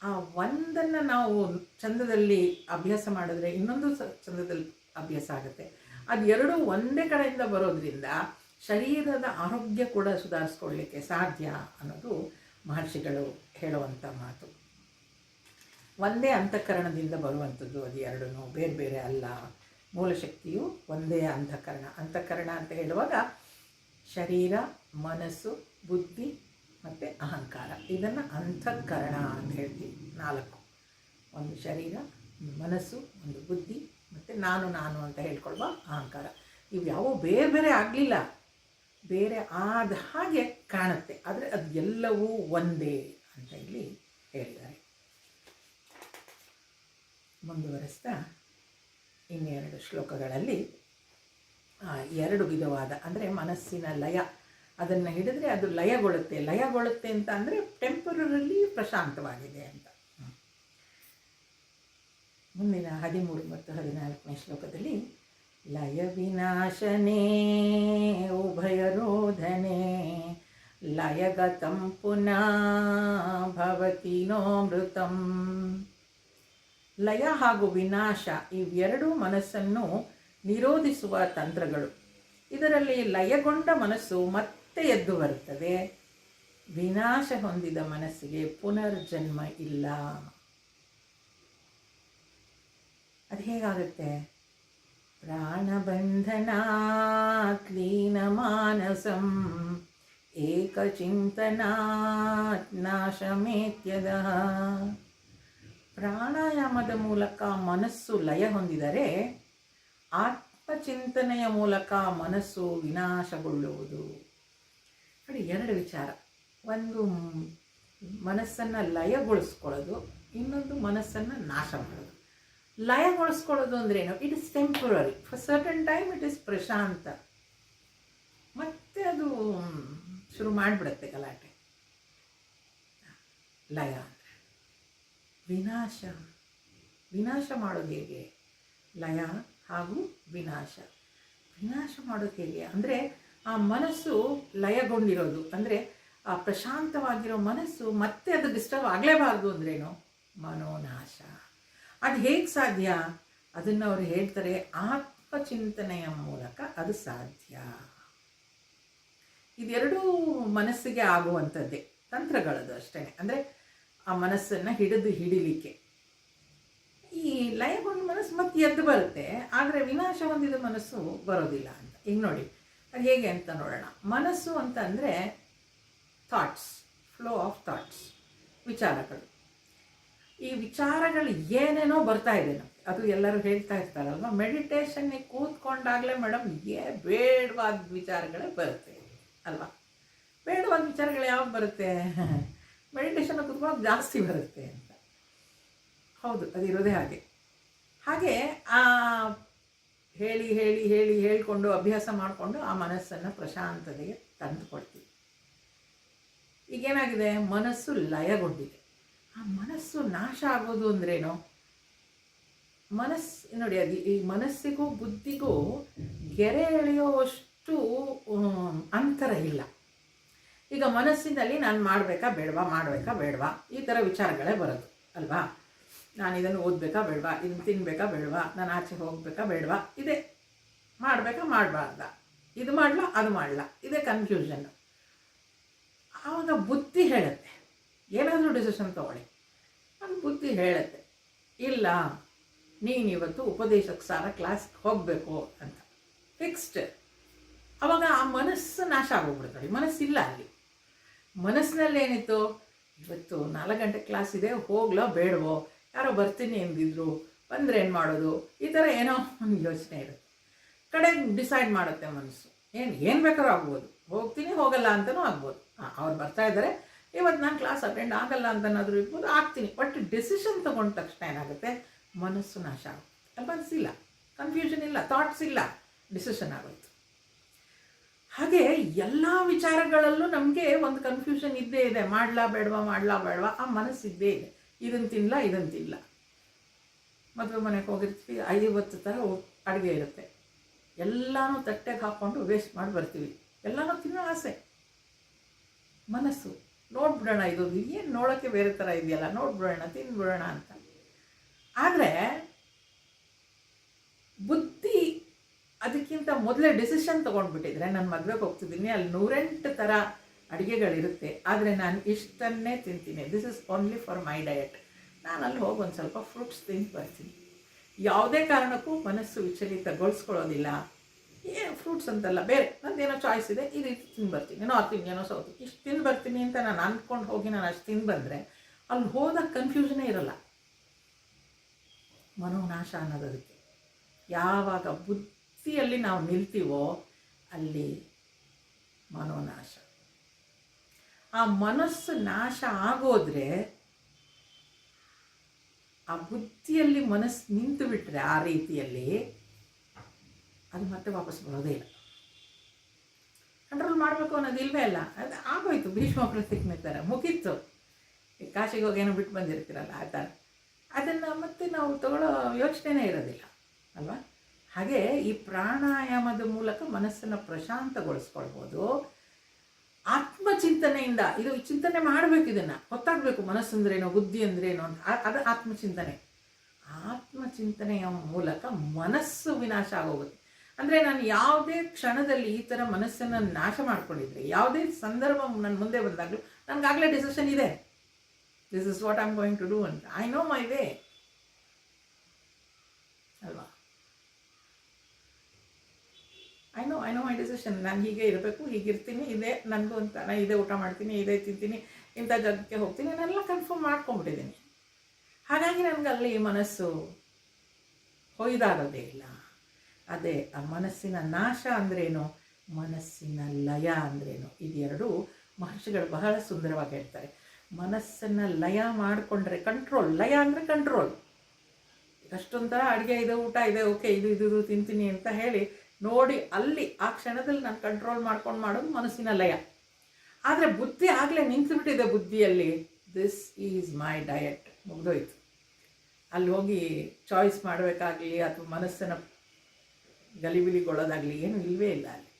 ಆ ಒಂದನ್ನು ನಾವು ಚಂದದಲ್ಲಿ ಅಭ್ಯಾಸ ಮಾಡಿದ್ರೆ ಇನ್ನೊಂದು ಚಂದದಲ್ಲಿ ಅಭ್ಯಾಸ ಆಗುತ್ತೆ. ಅದು ಎರಡೂ ಒಂದೇ ಕಡೆಯಿಂದ ಬರೋದ್ರಿಂದ ಶರೀರದ ಆರೋಗ್ಯ ಕೂಡ ಸುಧಾರಿಸ್ಕೊಳ್ಳಿಕ್ಕೆ ಸಾಧ್ಯ ಅನ್ನೋದು ಮಹರ್ಷಿಗಳು ಹೇಳುವಂಥ ಮಾತು. ಒಂದೇ ಅಂತಃಕರಣದಿಂದ ಬರುವಂಥದ್ದು ಅದು ಎರಡೂ, ಬೇರೆ ಬೇರೆ ಅಲ್ಲ. ಮೂಲಶಕ್ತಿಯು ಒಂದೇ ಅಂತಃಕರಣ ಅಂತ ಹೇಳುವಾಗ ಶರೀರ, ಮನಸ್ಸು, ಬುದ್ಧಿ ಮತ್ತು ಅಹಂಕಾರ, ಇದನ್ನು ಅಂತಃಕರಣ ಅಂತ ಹೇಳ್ತೀವಿ. 4, ಒಂದು ಶರೀರ, ಒಂದು ಮನಸ್ಸು, ಒಂದು ಬುದ್ಧಿ ಮತ್ತು ನಾನು ಅಂತ ಹೇಳ್ಕೊಳ್ಳುವ ಅಹಂಕಾರ. ಇವು ಯಾವ ಬೇರೆ ಬೇರೆ ಆಗಲಿಲ್ಲ, ಬೇರೆ ಆದ ಹಾಗೆ ಕಾಣುತ್ತೆ, ಆದರೆ ಅದು ಎಲ್ಲವೂ ಒಂದೇ ಅಂತ ಇಲ್ಲಿ ಹೇಳಿದ್ದಾರೆ. ಮುಂದುವರಿಸ್ತಾ ಇನ್ನೆರಡು ಶ್ಲೋಕಗಳಲ್ಲಿ 2 ವಿಧವಾದ ಅಂದರೆ ಮನಸ್ಸಿನ ಲಯ, ಅದನ್ನು ಹಿಡಿದ್ರೆ ಅದು ಲಯಗೊಳ್ಳುತ್ತೆ ಅಂತ ಅಂದರೆ ಟೆಂಪರರಿ ಪ್ರಶಾಂತವಾಗಿದೆ ಅಂತ. ಮುಂದಿನ 13 ಮತ್ತು 14ನೇ ಶ್ಲೋಕದಲ್ಲಿ ಲಯ ವಿನಾಶನೇ ಉಭಯರೋಧನೆ ಲಯಗತಂ ಪುನಃ ಭವತಿ ನೋಮೃತಂ. ಲಯ ಹಾಗೂ ವಿನಾಶ ಇವೆರಡೂ ಮನಸ್ಸನ್ನು ನಿರೋಧಿಸುವ ತಂತ್ರಗಳು. ಇದರಲ್ಲಿ ಲಯಗೊಂಡ ಮನಸ್ಸು ಮತ್ತೆ ಎದ್ದು ಬರುತ್ತದೆ, ವಿನಾಶ ಹೊಂದಿದ ಮನಸ್ಸಿಗೆ ಪುನರ್ಜನ್ಮ ಇಲ್ಲ. ಅದು ಹೇಗಾಗುತ್ತೆ? ಪ್ರಾಣಬಂಧನಾತ್ ಲೀನ ಮಾನಸಂ ಏಕಚಿಂತನಾತ್ ನಾಶಮೇತ್ಯದಃ. ಪ್ರಾಣಾಯಾಮದ ಮೂಲಕ ಮನಸ್ಸು ಲಯ ಹೊಂದಿದರೆ ಆತ್ಮಚಿಂತನೆಯ ಮೂಲಕ ಮನಸ್ಸು ವಿನಾಶಗೊಳ್ಳುವುದು. ನೋಡಿ, 2 ವಿಚಾರ. ಒಂದು ಮನಸ್ಸನ್ನು ಲಯಗೊಳಿಸ್ಕೊಳ್ಳೋದು, ಇನ್ನೊಂದು ಮನಸ್ಸನ್ನು ನಾಶ ಮಾಡೋದು. ಲಯಗೊಳಿಸ್ಕೊಳ್ಳೋದು ಅಂದ್ರೇನು? It is temporary, for certain time it is ಪ್ರಶಾಂತ, ಮತ್ತೆ ಅದು ಶುರು ಮಾಡಿಬಿಡುತ್ತೆ ಗಲಾಟೆ. ಲಯ ಅಂದರೆ ವಿನಾಶ ಮಾಡೋದು ಹೇಗೆ? ಲಯ ಹಾಗೂ ವಿನಾಶ ಮಾಡೋದು ಹೇಗೆ ಅಂದರೆ, ಆ ಮನಸ್ಸು ಲಯಗೊಂಡಿರೋದು ಅಂದರೆ ಆ ಪ್ರಶಾಂತವಾಗಿರೋ ಮನಸ್ಸು ಮತ್ತೆ ಅದು ಡಿಸ್ಟರ್ಬ್ ಆಗಲೇಬಾರ್ದು ಅಂದ್ರೇನು? ಮನೋನಾಶ. ಅದು ಹೇಗೆ ಸಾಧ್ಯ? ಅದನ್ನು ಅವರು ಹೇಳ್ತಾರೆ, ಆತ್ಮಚಿಂತನೆಯ ಮೂಲಕ ಅದು ಸಾಧ್ಯ. ಇದೆರಡೂ ಮನಸ್ಸಿಗೆ ಆಗುವಂಥದ್ದೇ ತಂತ್ರಗಳದು ಅಷ್ಟೇ. ಅಂದರೆ ಆ ಮನಸ್ಸನ್ನು ಹಿಡಿಲಿಕ್ಕೆ ಈ ಲಯಗೊಂಡ ಮನಸ್ಸು ಮತ್ತೆ ಎದ್ದು ಬರುತ್ತೆ, ಆದರೆ ವಿನಾಶ ಹೊಂದಿದ ಮನಸ್ಸು ಬರೋದಿಲ್ಲ ಅಂತ. ಈಗ ನೋಡಿ, ಅದು ಹೇಗೆ ಅಂತ ನೋಡೋಣ. ಮನಸ್ಸು ಅಂತ ಅಂದರೆ ಥಾಟ್ಸ್, ಫ್ಲೋ ಆಫ್ ಥಾಟ್ಸ್, ವಿಚಾರಗಳು. ಈ ವಿಚಾರಗಳು ಏನೇನೋ ಬರ್ತಾ ಇದೆ ನಮಗೆ, ಅದು ಎಲ್ಲರೂ ಹೇಳ್ತಾ ಇರ್ತಾರಲ್ವ, ಮೆಡಿಟೇಷನ್ನಿಗೆ ಕೂತ್ಕೊಂಡಾಗಲೇ ಮೇಡಮ್ ಬೇಡವಾದ ವಿಚಾರಗಳೇ ಬರುತ್ತೆ ಅಲ್ವಾ? ಬೇಡವಾದ ವಿಚಾರಗಳು ಯಾವಾಗ ಬರುತ್ತೆ? ಮೆಡಿಟೇಷನ್ ಕೂತ್ಕೊಂಡು ಜಾಸ್ತಿ ಬರುತ್ತೆ ಅಂತ. ಹೌದು, ಅದಿರೋದೇ ಹಾಗೆ. ಹೇಳಿ ಹೇಳಿ ಹೇಳಿ ಹೇಳಿಕೊಂಡು ಅಭ್ಯಾಸ ಮಾಡಿಕೊಂಡು ಆ ಮನಸ್ಸನ್ನು ಪ್ರಶಾಂತತೆಗೆ ತಂದುಕೊಡ್ತೀವಿ. ಈಗೇನಾಗಿದೆ, ಮನಸ್ಸು ಲಯಗೊಂಡಿದೆ. ಆ ಮನಸ್ಸು ನಾಶ ಆಗೋದು ಅಂದ್ರೇನು? ಮನಸ್ಸು ನೋಡಿ, ಅದು ಈ ಮನಸ್ಸಿಗೂ ಬುದ್ಧಿಗೂ ಗೆರೆ ಎಳೆಯುವಷ್ಟು ಅಂತರ ಇಲ್ಲ. ಈಗ ಮನಸ್ಸಿನಲ್ಲಿ ನಾನು ಮಾಡಬೇಕಾ ಬೇಡವಾ ಈ ಥರ ವಿಚಾರಗಳೇ ಬರೋದು ಅಲ್ವಾ. ನಾನು ಇದನ್ನು ಓದಬೇಕಾ ಬೇಡವಾ, ಇದನ್ನು ತಿನ್ನಬೇಕಾ ಬೇಡವಾ, ನಾನು ಆಚೆ ಹೋಗಬೇಕಾ ಬೇಡವಾ, ಇದೇ ಮಾಡಬೇಕಾ ಮಾಡಬಾರ್ದ, ಇದು ಮಾಡಲ ಅದು ಮಾಡಲ, ಇದೇ ಕನ್ಫ್ಯೂಷನ್ನು. ಆವಾಗ ಬುದ್ಧಿ ಹೇಳುತ್ತೆ, ಏನಾದರೂ ಡಿಸಿಷನ್ ತೊಗೊಳ್ಳಿ. ನನ್ನ ಬುದ್ಧಿ ಹೇಳುತ್ತೆ, ಇಲ್ಲ ನೀನಿವತ್ತು ಉಪದೇಶಕ್ಕೆ ಸಾರ ಕ್ಲಾಸ್ಗೆ ಹೋಗಬೇಕು ಅಂತ ಫಿಕ್ಸ್ಡ್. ಆವಾಗ ಆ ಮನಸ್ಸು ನಾಶ ಆಗೋಗ್ಬಿಡ್ತಾರೆ. ಮನಸ್ಸಿಲ್ಲ ಅಲ್ಲಿ. ಮನಸ್ಸಿನಲ್ಲಿ ಏನಿತ್ತು, ಇವತ್ತು 4 ಗಂಟೆ ಕ್ಲಾಸ್ ಇದೆ, ಹೋಗ್ಲೋ ಬೇಡವೋ, ಯಾರೋ ಬರ್ತೀನಿ ಎಂದಿದ್ರು, ಬಂದರೆ ಏನು ಮಾಡೋದು, ಈ ಥರ ಏನೋ ಒಂದು ಯೋಚನೆ ಇರುತ್ತೆ. ಕಡೆಗೆ ಡಿಸೈಡ್ ಮಾಡುತ್ತೆ ಮನಸ್ಸು, ಏನು ಬೇಕಾದ್ರೂ ಆಗ್ಬೋದು, ಹೋಗ್ತೀನಿ ಹೋಗಲ್ಲ ಅಂತಲೂ ಆಗ್ಬೋದು. ಅವ್ರು ಬರ್ತಾ ಇದ್ದಾರೆ, ಇವತ್ತು ನಾನು ಕ್ಲಾಸ್ ಅಟೆಂಡ್ ಆಗಲ್ಲ ಅಂತನಾದರೂ ಇರ್ಬೋದು, ಆಗ್ತೀನಿ. ಬಟ್ ಡಿಸಿಷನ್ ತೊಗೊಂಡ ತಕ್ಷಣ ಏನಾಗುತ್ತೆ, ಮನಸ್ಸು ನಾಶ ಆಗುತ್ತೆ. ಮನಸ್ಸಿಲ್ಲ, ಕನ್ಫ್ಯೂಷನ್ ಇಲ್ಲ, ಥಾಟ್ಸ್ ಇಲ್ಲ, ಡಿಸಿಷನ್ ಆಗೋಯ್ತು. ಹಾಗೆ ಎಲ್ಲ ವಿಚಾರಗಳಲ್ಲೂ ನಮಗೆ ಒಂದು ಕನ್ಫ್ಯೂಷನ್ ಇದ್ದೇ ಇದೆ. ಮಾಡಲಾ ಬೇಡವಾ ಆ ಮನಸ್ಸಿದ್ದೇ ಇದೆ. ಇದನ್ನು ತಿನ್ನಲ್ಲ. ಮದುವೆ ಮನೆಗೆ ಹೋಗಿರ್ತೀವಿ, 50 ಥರ ಅಡುಗೆ ಇರುತ್ತೆ. ಎಲ್ಲನೂ ತಟ್ಟೆಗೆ ಹಾಕ್ಕೊಂಡು ವೇಸ್ಟ್ ಮಾಡಿ ಬರ್ತೀವಿ. ಎಲ್ಲನೂ ತಿನ್ನೋ ಆಸೆ. ಮನಸ್ಸು ನೋಡ್ಬಿಡೋಣ, ಇದು ಏನು ನೋಡೋಕ್ಕೆ ಬೇರೆ ಥರ ಇದೆಯಲ್ಲ, ನೋಡ್ಬಿಡೋಣ, ತಿಂದ್ಬಿಡೋಣ ಅಂತ. ಆದರೆ ಬುದ್ಧಿ ಅದಕ್ಕಿಂತ ಮೊದಲೇ ಡಿಸಿಷನ್ ತೊಗೊಂಡ್ಬಿಟ್ಟಿದ್ರೆ, ನಾನು ಮದುವೆಗೆ ಹೋಗ್ತಿದ್ದೀನಿ, ಅಲ್ಲಿ 108 ಥರ ಅಡುಗೆಗಳಿರುತ್ತೆ, ಆದರೆ ನಾನು ಇಷ್ಟನ್ನೇ ತಿಂತೀನಿ, this is only for my diet, ನಾನು ಅಲ್ಲಿ ಹೋಗಿ ಒಂದು ಸ್ವಲ್ಪ ಫ್ರೂಟ್ಸ್ ತಿಂದು ಬರ್ತೀನಿ. ಯಾವುದೇ ಕಾರಣಕ್ಕೂ ಮನಸ್ಸು ವಿಚಲಿತಗೊಳಿಸ್ಕೊಳ್ಳೋದಿಲ್ಲ. ಫ್ರೂಟ್ಸ್ ಅಂತಲ್ಲ, ಬೇರೆ ನಂದೇನೋ ಚಾಯ್ಸ್ ಇದೆ, ಇದು ತಿಂದು ಬರ್ತೀನಿ, ನಾರ್ತ್ ಇಂಡಿಯನೋ ಸೌತ್, ಇಷ್ಟು ತಿಂದು ಬರ್ತೀನಿ ಅಂತ ನಾನು ಅಂದ್ಕೊಂಡು ಹೋಗಿ ನಾನು ಅಷ್ಟು ತಿಂದು ಬಂದರೆ ಅಲ್ಲಿ ಹೋದಾಗ ಕನ್ಫ್ಯೂಷನೇ ಇರೋಲ್ಲ. ಮನೋನಾಶ ಅನ್ನೋದಕ್ಕೆ ಯಾವಾಗ ಬುದ್ಧಿಯಲ್ಲಿ ನಾವು ನಿಲ್ತೀವೋ ಅಲ್ಲಿ ಮನೋನಾಶ. ಆ ಮನಸ್ಸು ನಾಶ ಆಗೋದ್ರೆ, ಆ ಬುದ್ಧಿಯಲ್ಲಿ ಮನಸ್ಸು ನಿಂತು ಬಿಟ್ಟರೆ ಆ ರೀತಿಯಲ್ಲಿ ಅದು ಮತ್ತೆ ವಾಪಸ್ ಬರೋದೇ ಇಲ್ಲ. ಕಂಟ್ರೋಲ್ ಮಾಡಬೇಕು ಅನ್ನೋದು ಇಲ್ವೇ ಇಲ್ಲ. ಅದು ಆಗೋಯ್ತು, ಭೀಷ್ಮ ಪ್ರತಿಜ್ಞೆ ಥರ ಮುಗೀತು. ಈ ಕಾಶಿಗೆ ಹೋಗಿ ಏನೋ ಬಿಟ್ಟು ಬಂದಿರ್ತೀರಲ್ಲ ಆ ಥರ, ಅದನ್ನು ಮತ್ತೆ ನಾವು ತಗೊಳ್ಳೋ ಯೋಚನೆನೇ ಇರೋದಿಲ್ಲ ಅಲ್ವಾ. ಹಾಗೆ ಈ ಪ್ರಾಣಾಯಾಮದ ಮೂಲಕ ಮನಸ್ಸನ್ನು ಪ್ರಶಾಂತಗೊಳಿಸ್ಕೊಳ್ಬೋದು. ಆತ್ಮಚಿಂತನೆಯಿಂದ ಇದು ಚಿಂತನೆ ಮಾಡಬೇಕು, ಇದನ್ನು ಗೊತ್ತಾಗಬೇಕು, ಮನಸ್ಸು ಅಂದ್ರೇನೋ, ಬುದ್ಧಿ ಅಂದ್ರೇನೋ ಅಂತ. ಅದು ಆತ್ಮಚಿಂತನೆ. ಆತ್ಮಚಿಂತನೆಯ ಮೂಲಕ ಮನಸ್ಸು ವಿನಾಶ ಆಗೋಗುತ್ತೆ. ಅಂದರೆ ನಾನು ಯಾವುದೇ ಕ್ಷಣದಲ್ಲಿ ಈ ಥರ ಮನಸ್ಸನ್ನು ನಾಶ ಮಾಡ್ಕೊಂಡಿದ್ರೆ, ಯಾವುದೇ ಸಂದರ್ಭ ನನ್ನ ಮುಂದೆ ಬಂದಾಗಲೂ ನನಗಾಗಲೇ ಡಿಸಿಷನ್ ಇದೆ, this is what I am going to do ಅಂತ. ಐ ನೋ ಮೈ ವೇ ಅಲ್ವಾ. I know my decision. ನಾನು ಹೀಗೆ ಇರಬೇಕು, ಹೀಗಿರ್ತೀನಿ, ಇದೇ ನನಗೂ ಅಂತ, ನಾನು ಇದೇ ಊಟ ಮಾಡ್ತೀನಿ, ಇದೇ ತಿಂತೀನಿ, ಇಂಥ ಜಾಗಕ್ಕೆ ಹೋಗ್ತೀನಿ, ನಾನೆಲ್ಲ ಕನ್ಫರ್ಮ್ ಮಾಡ್ಕೊಂಬಿಟ್ಟಿದ್ದೀನಿ. ಹಾಗಾಗಿ ನನಗೆ ಅಲ್ಲಿ ಮನಸ್ಸು ಹೊಯ್ದಾಗೋದೇ ಇಲ್ಲ. ಅದೇ ಆ ಮನಸ್ಸಿನ ನಾಶ ಅಂದ್ರೇನು, ಮನಸ್ಸಿನ ಲಯ ಅಂದ್ರೇನು, ಇದೆರಡು ಮಹರ್ಷಿಗಳು ಬಹಳ ಸುಂದರವಾಗಿ ಹೇಳ್ತಾರೆ. ಮನಸ್ಸನ್ನು ಲಯ ಮಾಡಿಕೊಂಡ್ರೆ ಕಂಟ್ರೋಲ್, ಲಯ ಅಂದರೆ ಕಂಟ್ರೋಲ್. ಅಷ್ಟೊಂಥರ ಅಡುಗೆ ಇದೆ, ಊಟ ಇದೆ, ಓಕೆ ಇದು ತಿಂತೀನಿ ಅಂತ ಹೇಳಿ ನೋಡಿ ಅಲ್ಲಿ ಆ ಕ್ಷಣದಲ್ಲಿ ನಾನು ಕಂಟ್ರೋಲ್ ಮಾಡ್ಕೊಂಡು ಮಾಡೋದು ಮನಸ್ಸಿನ ಲಯ. ಆದರೆ ಬುದ್ಧಿ ಆಗಲೇ ನಿಂತುಬಿಟ್ಟಿದೆ. ಬುದ್ಧಿಯಲ್ಲಿ ದಿಸ್ ಈಸ್ ಮೈ ಡಯಟ್, ಮುಗಿದೋಯ್ತು. ಅಲ್ಲಿ ಹೋಗಿ ಚಾಯ್ಸ್ ಮಾಡಬೇಕಾಗಲಿ ಅಥವಾ ಮನಸ್ಸನ್ನು ಗಲಿಬಿಲಿಗೊಳ್ಳೋದಾಗಲಿ ಏನೂ ಇಲ್ಲವೇ ಇಲ್ಲ ಅಲ್ಲಿ.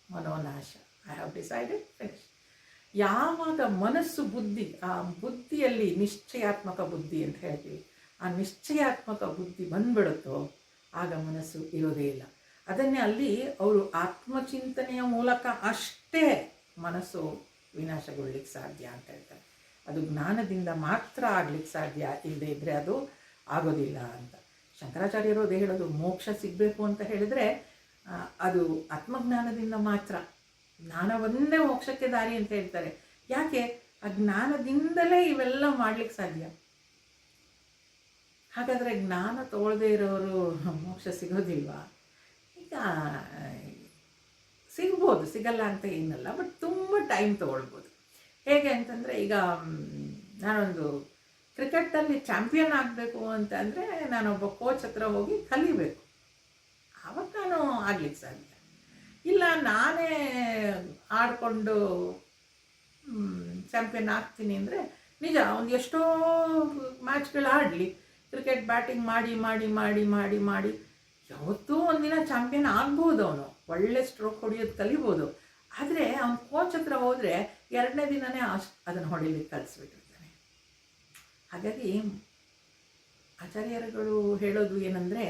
ಮನೋನಾಶ. I have decided, finish. ಯಾವಾಗ ಮನಸ್ಸು ಬುದ್ಧಿ, ಆ ಬುದ್ಧಿಯಲ್ಲಿ ನಿಶ್ಚಯಾತ್ಮಕ ಬುದ್ಧಿ ಅಂತ ಹೇಳ್ತೀವಿ, ಆ ನಿಶ್ಚಯಾತ್ಮಕ ಬುದ್ಧಿ ಬಂದ್ಬಿಡುತ್ತೋ ಆಗ ಮನಸ್ಸು ಇರೋದೇ ಇಲ್ಲ. ಅದನ್ನೇ ಅಲ್ಲಿ ಅವರು ಆತ್ಮಚಿಂತನೆಯ ಮೂಲಕ ಅಷ್ಟೇ ಮನಸ್ಸು ವಿನಾಶಗೊಳ್ಳಿಕ್ಕೆ ಸಾಧ್ಯ ಅಂತ ಹೇಳ್ತಾರೆ. ಅದು ಜ್ಞಾನದಿಂದ ಮಾತ್ರ ಆಗ್ಲಿಕ್ಕೆ ಸಾಧ್ಯ, ಇಲ್ಲದೆ ಇದ್ದರೆ ಅದು ಆಗೋದಿಲ್ಲ ಅಂತ. ಶಂಕರಾಚಾರ್ಯರು ಅದೇ ಹೇಳೋದು, ಮೋಕ್ಷ ಸಿಗಬೇಕು ಅಂತ ಹೇಳಿದರೆ ಅದು ಆತ್ಮಜ್ಞಾನದಿಂದ ಮಾತ್ರ. ಜ್ಞಾನವನ್ನೇ ಮೋಕ್ಷಕ್ಕೆ ದಾರಿ ಅಂತ ಹೇಳ್ತಾರೆ. ಯಾಕೆ? ಆ ಜ್ಞಾನದಿಂದಲೇ ಇವೆಲ್ಲ ಮಾಡ್ಲಿಕ್ಕೆ ಸಾಧ್ಯ. ಹಾಗಾದರೆ ಜ್ಞಾನ ತಗೊಳ್ಳದೇ ಇರೋರು ಮೋಕ್ಷ ಸಿಗೋದಿಲ್ವಾ? ಈಗ ಸಿಗ್ಬೋದು, ಸಿಗಲ್ಲ ಅಂತ ಏನಲ್ಲ, ಬಟ್ ತುಂಬ ಟೈಮ್ ತೊಗೊಳ್ಬೋದು. ಹೇಗೆ ಅಂತಂದರೆ, ಈಗ ನಾನೊಂದು ಕ್ರಿಕೆಟಲ್ಲಿ ಚಾಂಪಿಯನ್ ಆಗಬೇಕು ಅಂತಂದರೆ ನಾನೊಬ್ಬ ಕೋಚ್ ಹತ್ರ ಹೋಗಿ ಕಲಿಬೇಕು. ಆವಾಗ ನಾನು ಆಗ್ಲಿಕ್ಕೆ ಸಾಧ್ಯ. ಇಲ್ಲ ನಾನೇ ಆಡಿಕೊಂಡು ಚಾಂಪಿಯನ್ ಆಗ್ತೀನಿ ಅಂದರೆ ನಿಜ, ಒಂದು ಎಷ್ಟೋ ಮ್ಯಾಚ್ಗಳು ಆಡಲಿ, ಕ್ರಿಕೆಟ್ ಬ್ಯಾಟಿಂಗ್ ಮಾಡಿ ಮಾಡಿ ಮಾಡಿ ಮಾಡಿ ಮಾಡಿ ಯಾವತ್ತೂ ಒಂದಿನ ಚಾಂಪಿಯನ್ ಆಗ್ಬೋದು. ಅವನು ಒಳ್ಳೆ ಸ್ಟ್ರೋಕ್ ಹೊಡೆಯೋದು ಕಲಿಬೋದು. ಆದರೆ ಅವ್ನ ಕೋಚ್ ಹತ್ರ ಹೋದರೆ 2ನೇ ದಿನವೇ ಅದನ್ನು ಹೊಡಿಲಿಕ್ಕೆ ಕಲಿಸ್ಬಿಟ್ಟಿರ್ತಾನೆ. ಹಾಗಾಗಿ ಆಚಾರ್ಯರುಗಳು ಹೇಳೋದು ಏನಂದರೆ,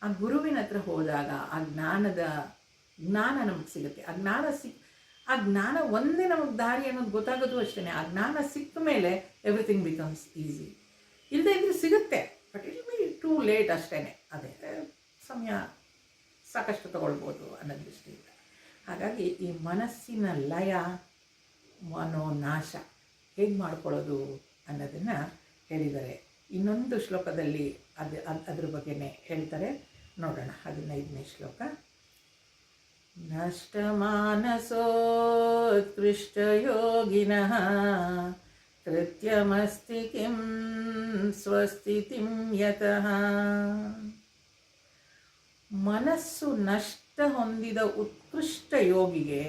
ಆ ಗುರುವಿನ ಹತ್ರ ಹೋದಾಗ ಆ ಜ್ಞಾನ ನಮಗೆ ಸಿಗುತ್ತೆ. ಆ ಜ್ಞಾನ ಒಂದೇ ನಮಗೆ ದಾರಿ ಅನ್ನೋದು ಗೊತ್ತಾಗೋದು ಅಷ್ಟೇ. ಆ ಜ್ಞಾನ ಸಿಕ್ಕ ಮೇಲೆ ಎವ್ರಿಥಿಂಗ್ ಬಿಕಮ್ಸ್ ಈಸಿ. ಇಲ್ಲದೆ ಇದ್ರೆ ಸಿಗುತ್ತೆ, but it be too late ಅಷ್ಟೇ. ಅದೇ ಸಮಯ ಸಾಕಷ್ಟು ತಗೊಳ್ಬೋದು ಅನ್ನೋ ದೃಷ್ಟಿಯಿಂದ. ಹಾಗಾಗಿ ಈ ಮನಸ್ಸಿನ ಲಯ ಮನೋನಾಶ ಹೇಗೆ ಮಾಡ್ಕೊಳ್ಳೋದು ಅನ್ನೋದನ್ನು ಹೇಳಿದ್ದಾರೆ. ಇನ್ನೊಂದು ಶ್ಲೋಕದಲ್ಲಿ ಅದ್ರ ಬಗ್ಗೆನೇ ಹೇಳ್ತಾರೆ, ನೋಡೋಣ. 15ನೇ ಶ್ಲೋಕ. ನಷ್ಟಮಾನಸೋತ್ಕೃಷ್ಟಯೋಗಿನಃ ಕೃತ್ಯಮಸ್ತಿ ಕಿಂ ಸ್ವಸ್ಥಿತಿಂ ಯತಃ. ಮನಸ್ಸು ನಷ್ಟ ಹೊಂದಿದ ಉತ್ಕೃಷ್ಟ ಯೋಗಿಗೆ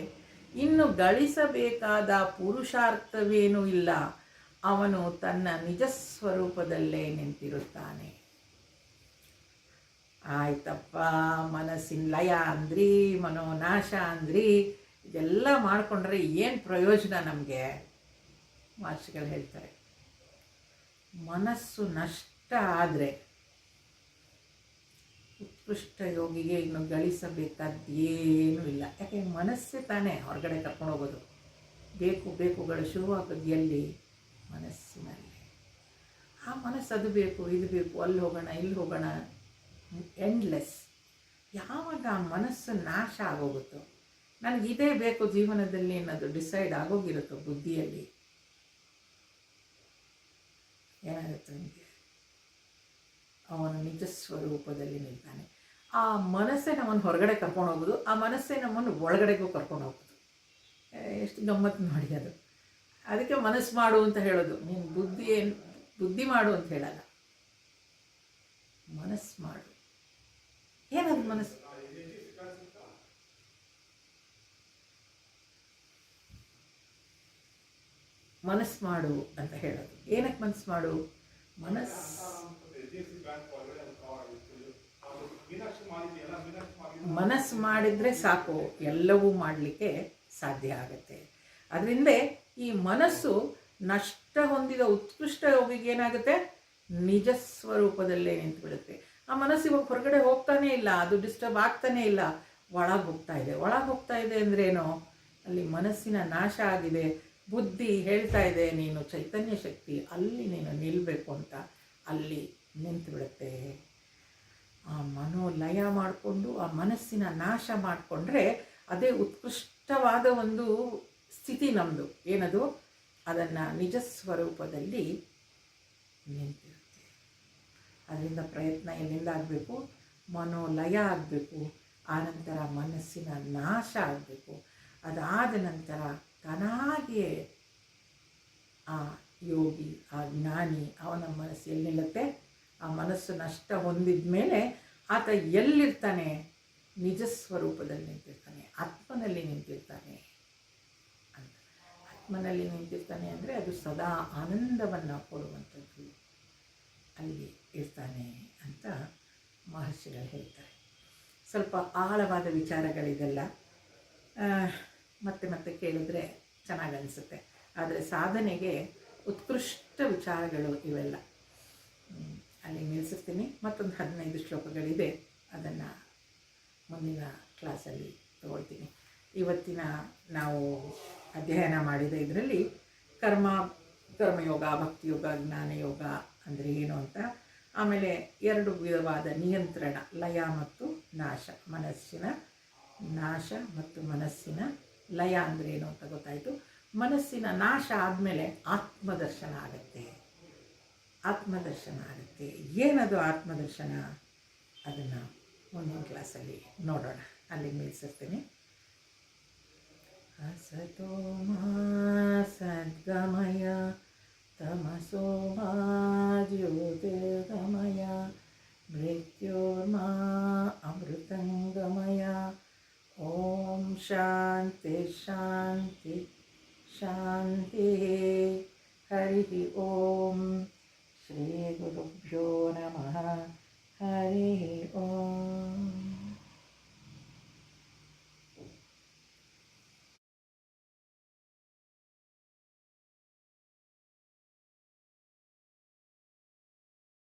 ಇನ್ನು ಗಳಿಸಬೇಕಾದ ಪುರುಷಾರ್ಥವೇನೂ ಇಲ್ಲ. ಅವನು ತನ್ನ ನಿಜ ಸ್ವರೂಪದಲ್ಲೇ ನಿಂತಿರುತ್ತಾನೆ. ಆಯ್ತಪ್ಪ, ಮನಸ್ಸಿನ ಲಯ ಅಂದ್ರಿ, ಮನೋನಾಶ ಅಂದ್ರಿ, ಇದೆಲ್ಲ ಮಾಡಿಕೊಂಡ್ರೆ ಏನು ಪ್ರಯೋಜನ ನಮಗೆ? ಮಹರ್ಷಿಗಳು ಹೇಳ್ತಾರೆ, ಮನಸ್ಸು ನಷ್ಟ ಆದರೆ ಉತ್ಕೃಷ್ಟ ಯೋಗಿಗೆ ಇನ್ನು ಗಳಿಸಬೇಕಾದ್ದೇನೂ ಇಲ್ಲ. ಯಾಕೆ ಮನಸ್ಸೇ ತಾನೇ ಹೊರಗಡೆ ಕರ್ಕೊಂಡು ಹೋಗೋದು. ಬೇಕುಗಳು ಶುರುವಾಗೋದು ಎಲ್ಲಿ? ಮನಸ್ಸಿನಲ್ಲಿ. ಆ ಮನಸ್ಸು ಅದು ಬೇಕು, ಇದು ಬೇಕು, ಅಲ್ಲಿ ಹೋಗೋಣ, ಇಲ್ಲಿ ಹೋಗೋಣ, ಎಂಡ್ಲೆಸ್. ಯಾವಾಗ ಆ ಮನಸ್ಸು ನಾಶ ಆಗೋಗುತ್ತೋ, ನನಗಿದೇ ಬೇಕು ಜೀವನದಲ್ಲಿ ಅನ್ನೋದು ಡಿಸೈಡ್ ಆಗೋಗಿರುತ್ತೋ ಬುದ್ಧಿಯಲ್ಲಿ, ಏನಾಗುತ್ತೆ ನನಗೆ? ಅವನ ನಿಜ ಸ್ವರೂಪದಲ್ಲಿ ನಿಲ್ತಾನೆ. ಆ ಮನಸ್ಸೇ ನಮ್ಮನ್ನು ಹೊರಗಡೆ ಕರ್ಕೊಂಡು ಹೋಗೋದು, ಆ ಮನಸ್ಸೇ ನಮ್ಮನ್ನು ಒಳಗಡೆಗೂ ಕರ್ಕೊಂಡು ಹೋಗೋದು. ಎಷ್ಟು ಗಮ್ಮತ್ತು ನೋಡಿ ಅದು. ಅದಕ್ಕೆ ಮನಸ್ಸು ಮಾಡು ಅಂತ ಹೇಳೋದು. ನೀನು ಬುದ್ಧಿ ಮಾಡು ಅಂತ ಹೇಳಲ್ಲ, ಮನಸ್ಸು ಮಾಡು. ಏನದು ಮನಸ್ಸು? ಮನಸ್ಸು ಮಾಡು ಅಂತ ಹೇಳೋದು. ಏನಕ್ಕೆ ಮನಸ್ಸು ಮಾಡು? ಮನಸ್ಸು ಮಾಡಿದರೆ ಸಾಕು, ಎಲ್ಲವೂ ಮಾಡಲಿಕ್ಕೆ ಸಾಧ್ಯ ಆಗುತ್ತೆ. ಅದರಿಂದ ಈ ಮನಸ್ಸು ನಷ್ಟ ಹೊಂದಿದ ಉತ್ಕೃಷ್ಟ ಯೋಗಿಗೆ ಏನಾಗುತ್ತೆ? ನಿಜ ಸ್ವರೂಪದಲ್ಲೇ ನಿಂತುಬಿಡುತ್ತೆ. ಆ ಮನಸ್ಸು ಇವಾಗ ಹೊರಗಡೆ ಹೋಗ್ತಾನೇ ಇಲ್ಲ, ಅದು ಡಿಸ್ಟರ್ಬ್ ಆಗ್ತಾನೇ ಇಲ್ಲ, ಒಳಗೆ ಹೋಗ್ತಾ ಇದೆ ಅಂದ್ರೇನು? ಅಲ್ಲಿ ಮನಸ್ಸಿನ ನಾಶ ಆಗಿದೆ. ಬುದ್ಧಿ ಹೇಳ್ತಾ ಇದೆ, ನೀನು ಚೈತನ್ಯ ಶಕ್ತಿ, ಅಲ್ಲಿ ನೀನು ನಿಲ್ಲಬೇಕು ಅಂತ. ಅಲ್ಲಿ ನಿಂತು ಬಿಡುತ್ತೆ. ಆ ಮನೋಲಯ ಮಾಡಿಕೊಂಡು ಆ ಮನಸ್ಸಿನ ನಾಶ ಮಾಡಿಕೊಂಡ್ರೆ ಅದೇ ಉತ್ಕೃಷ್ಟವಾದ ಒಂದು ಸ್ಥಿತಿ ನಮ್ಮದು. ಏನದು? ಅದನ್ನು ನಿಜ ಸ್ವರೂಪದಲ್ಲಿ ನಿಂತಿರುತ್ತೆ. ಅದರಿಂದ ಪ್ರಯತ್ನ ಎಲ್ಲಿಂದ ಆಗಬೇಕು? ಮನೋಲಯ ಆಗಬೇಕು. ಆನಂತರ ಮನಸ್ಸಿನ ನಾಶ ಆಗಬೇಕು. ಅದಾದ ನಂತರ ತಾನಾಗಿಯೇ ಆ ಯೋಗಿ, ಆ ಜ್ಞಾನಿ, ಅವನ ಮನಸ್ಸು ಎಲ್ಲಿ ನಿಲ್ಲುತ್ತೆ? ಆ ಮನಸ್ಸು ನಷ್ಟ ಹೊಂದಿದ ಮೇಲೆ ಆತ ಎಲ್ಲಿರ್ತಾನೆ? ನಿಜ ಸ್ವರೂಪದಲ್ಲಿ ನಿಂತಿರ್ತಾನೆ, ಆತ್ಮನಲ್ಲಿ ನಿಂತಿರ್ತಾನೆ ಅಂತ. ಆತ್ಮನಲ್ಲಿ ನಿಂತಿರ್ತಾನೆ ಅಂದರೆ ಅದು ಸದಾ ಆನಂದವನ್ನು ಕೊಡುವಂಥದ್ದು. ಅಲ್ಲಿ ಇರ್ತಾನೆ ಅಂತ ಮಹರ್ಷಿಗಳು ಹೇಳ್ತಾರೆ. ಸ್ವಲ್ಪ ಆಳವಾದ ವಿಚಾರಗಳಿದೆಲ್ಲ, ಮತ್ತೆ ಕೇಳಿದ್ರೆ ಚೆನ್ನಾಗಿ ಅನಿಸುತ್ತೆ. ಆದರೆ ಸಾಧನೆಗೆ ಉತ್ಕೃಷ್ಟ ವಿಚಾರಗಳು ಇವೆಲ್ಲ. ಅಲ್ಲಿ ನಿಲ್ಲಿಸ್ತೀನಿ. ಮತ್ತೊಂದು 15 ಶ್ಲೋಕಗಳಿದೆ, ಅದನ್ನು ಮುಂದಿನ ಕ್ಲಾಸಲ್ಲಿ ತಗೊಳ್ತೀನಿ. ಇವತ್ತಿನ ನಾವು ಅಧ್ಯಯನ ಮಾಡಿದ ಇದರಲ್ಲಿ ಕರ್ಮಯೋಗ, ಭಕ್ತಿಯೋಗ, ಜ್ಞಾನಯೋಗ ಅಂದರೆ ಏನು ಅಂತ, ಆಮೇಲೆ 2 ವಿಧವಾದ ನಿಯಂತ್ರಣ, ಲಯ ಮತ್ತು ನಾಶ, ಮನಸ್ಸಿನ ನಾಶ ಮತ್ತು ಮನಸ್ಸಿನ ಲಯ ಅಂದರೆ ಏನು ಅಂತ ಗೊತ್ತಾಯಿತು. ಮನಸ್ಸಿನ ನಾಶ ಆದಮೇಲೆ ಆತ್ಮದರ್ಶನ ಆಗುತ್ತೆ. ಏನದು ಆತ್ಮದರ್ಶನ? ಅದನ್ನು ಮುಂದಿನ ಕ್ಲಾಸಲ್ಲಿ ನೋಡೋಣ. ಅಲ್ಲಿ ನಿಲ್ಲಿಸ್ತೀನಿ. ಅಸತೋ ಮಾ ಸದ್ಗಮಯ ತಮಸೋ ಮಾ ಜ್ಯೋತಿರ್ಗಮಯ ಮೃತ್ಯೋರ್ಮಾ ಅಮೃತಂಗ ಶಾಂತಿ ಶಾಂತಿ ಶಾಂತಿ. ಹರಿ ಓಂ. ಶ್ರೀ ಗುರುಭ್ಯೋ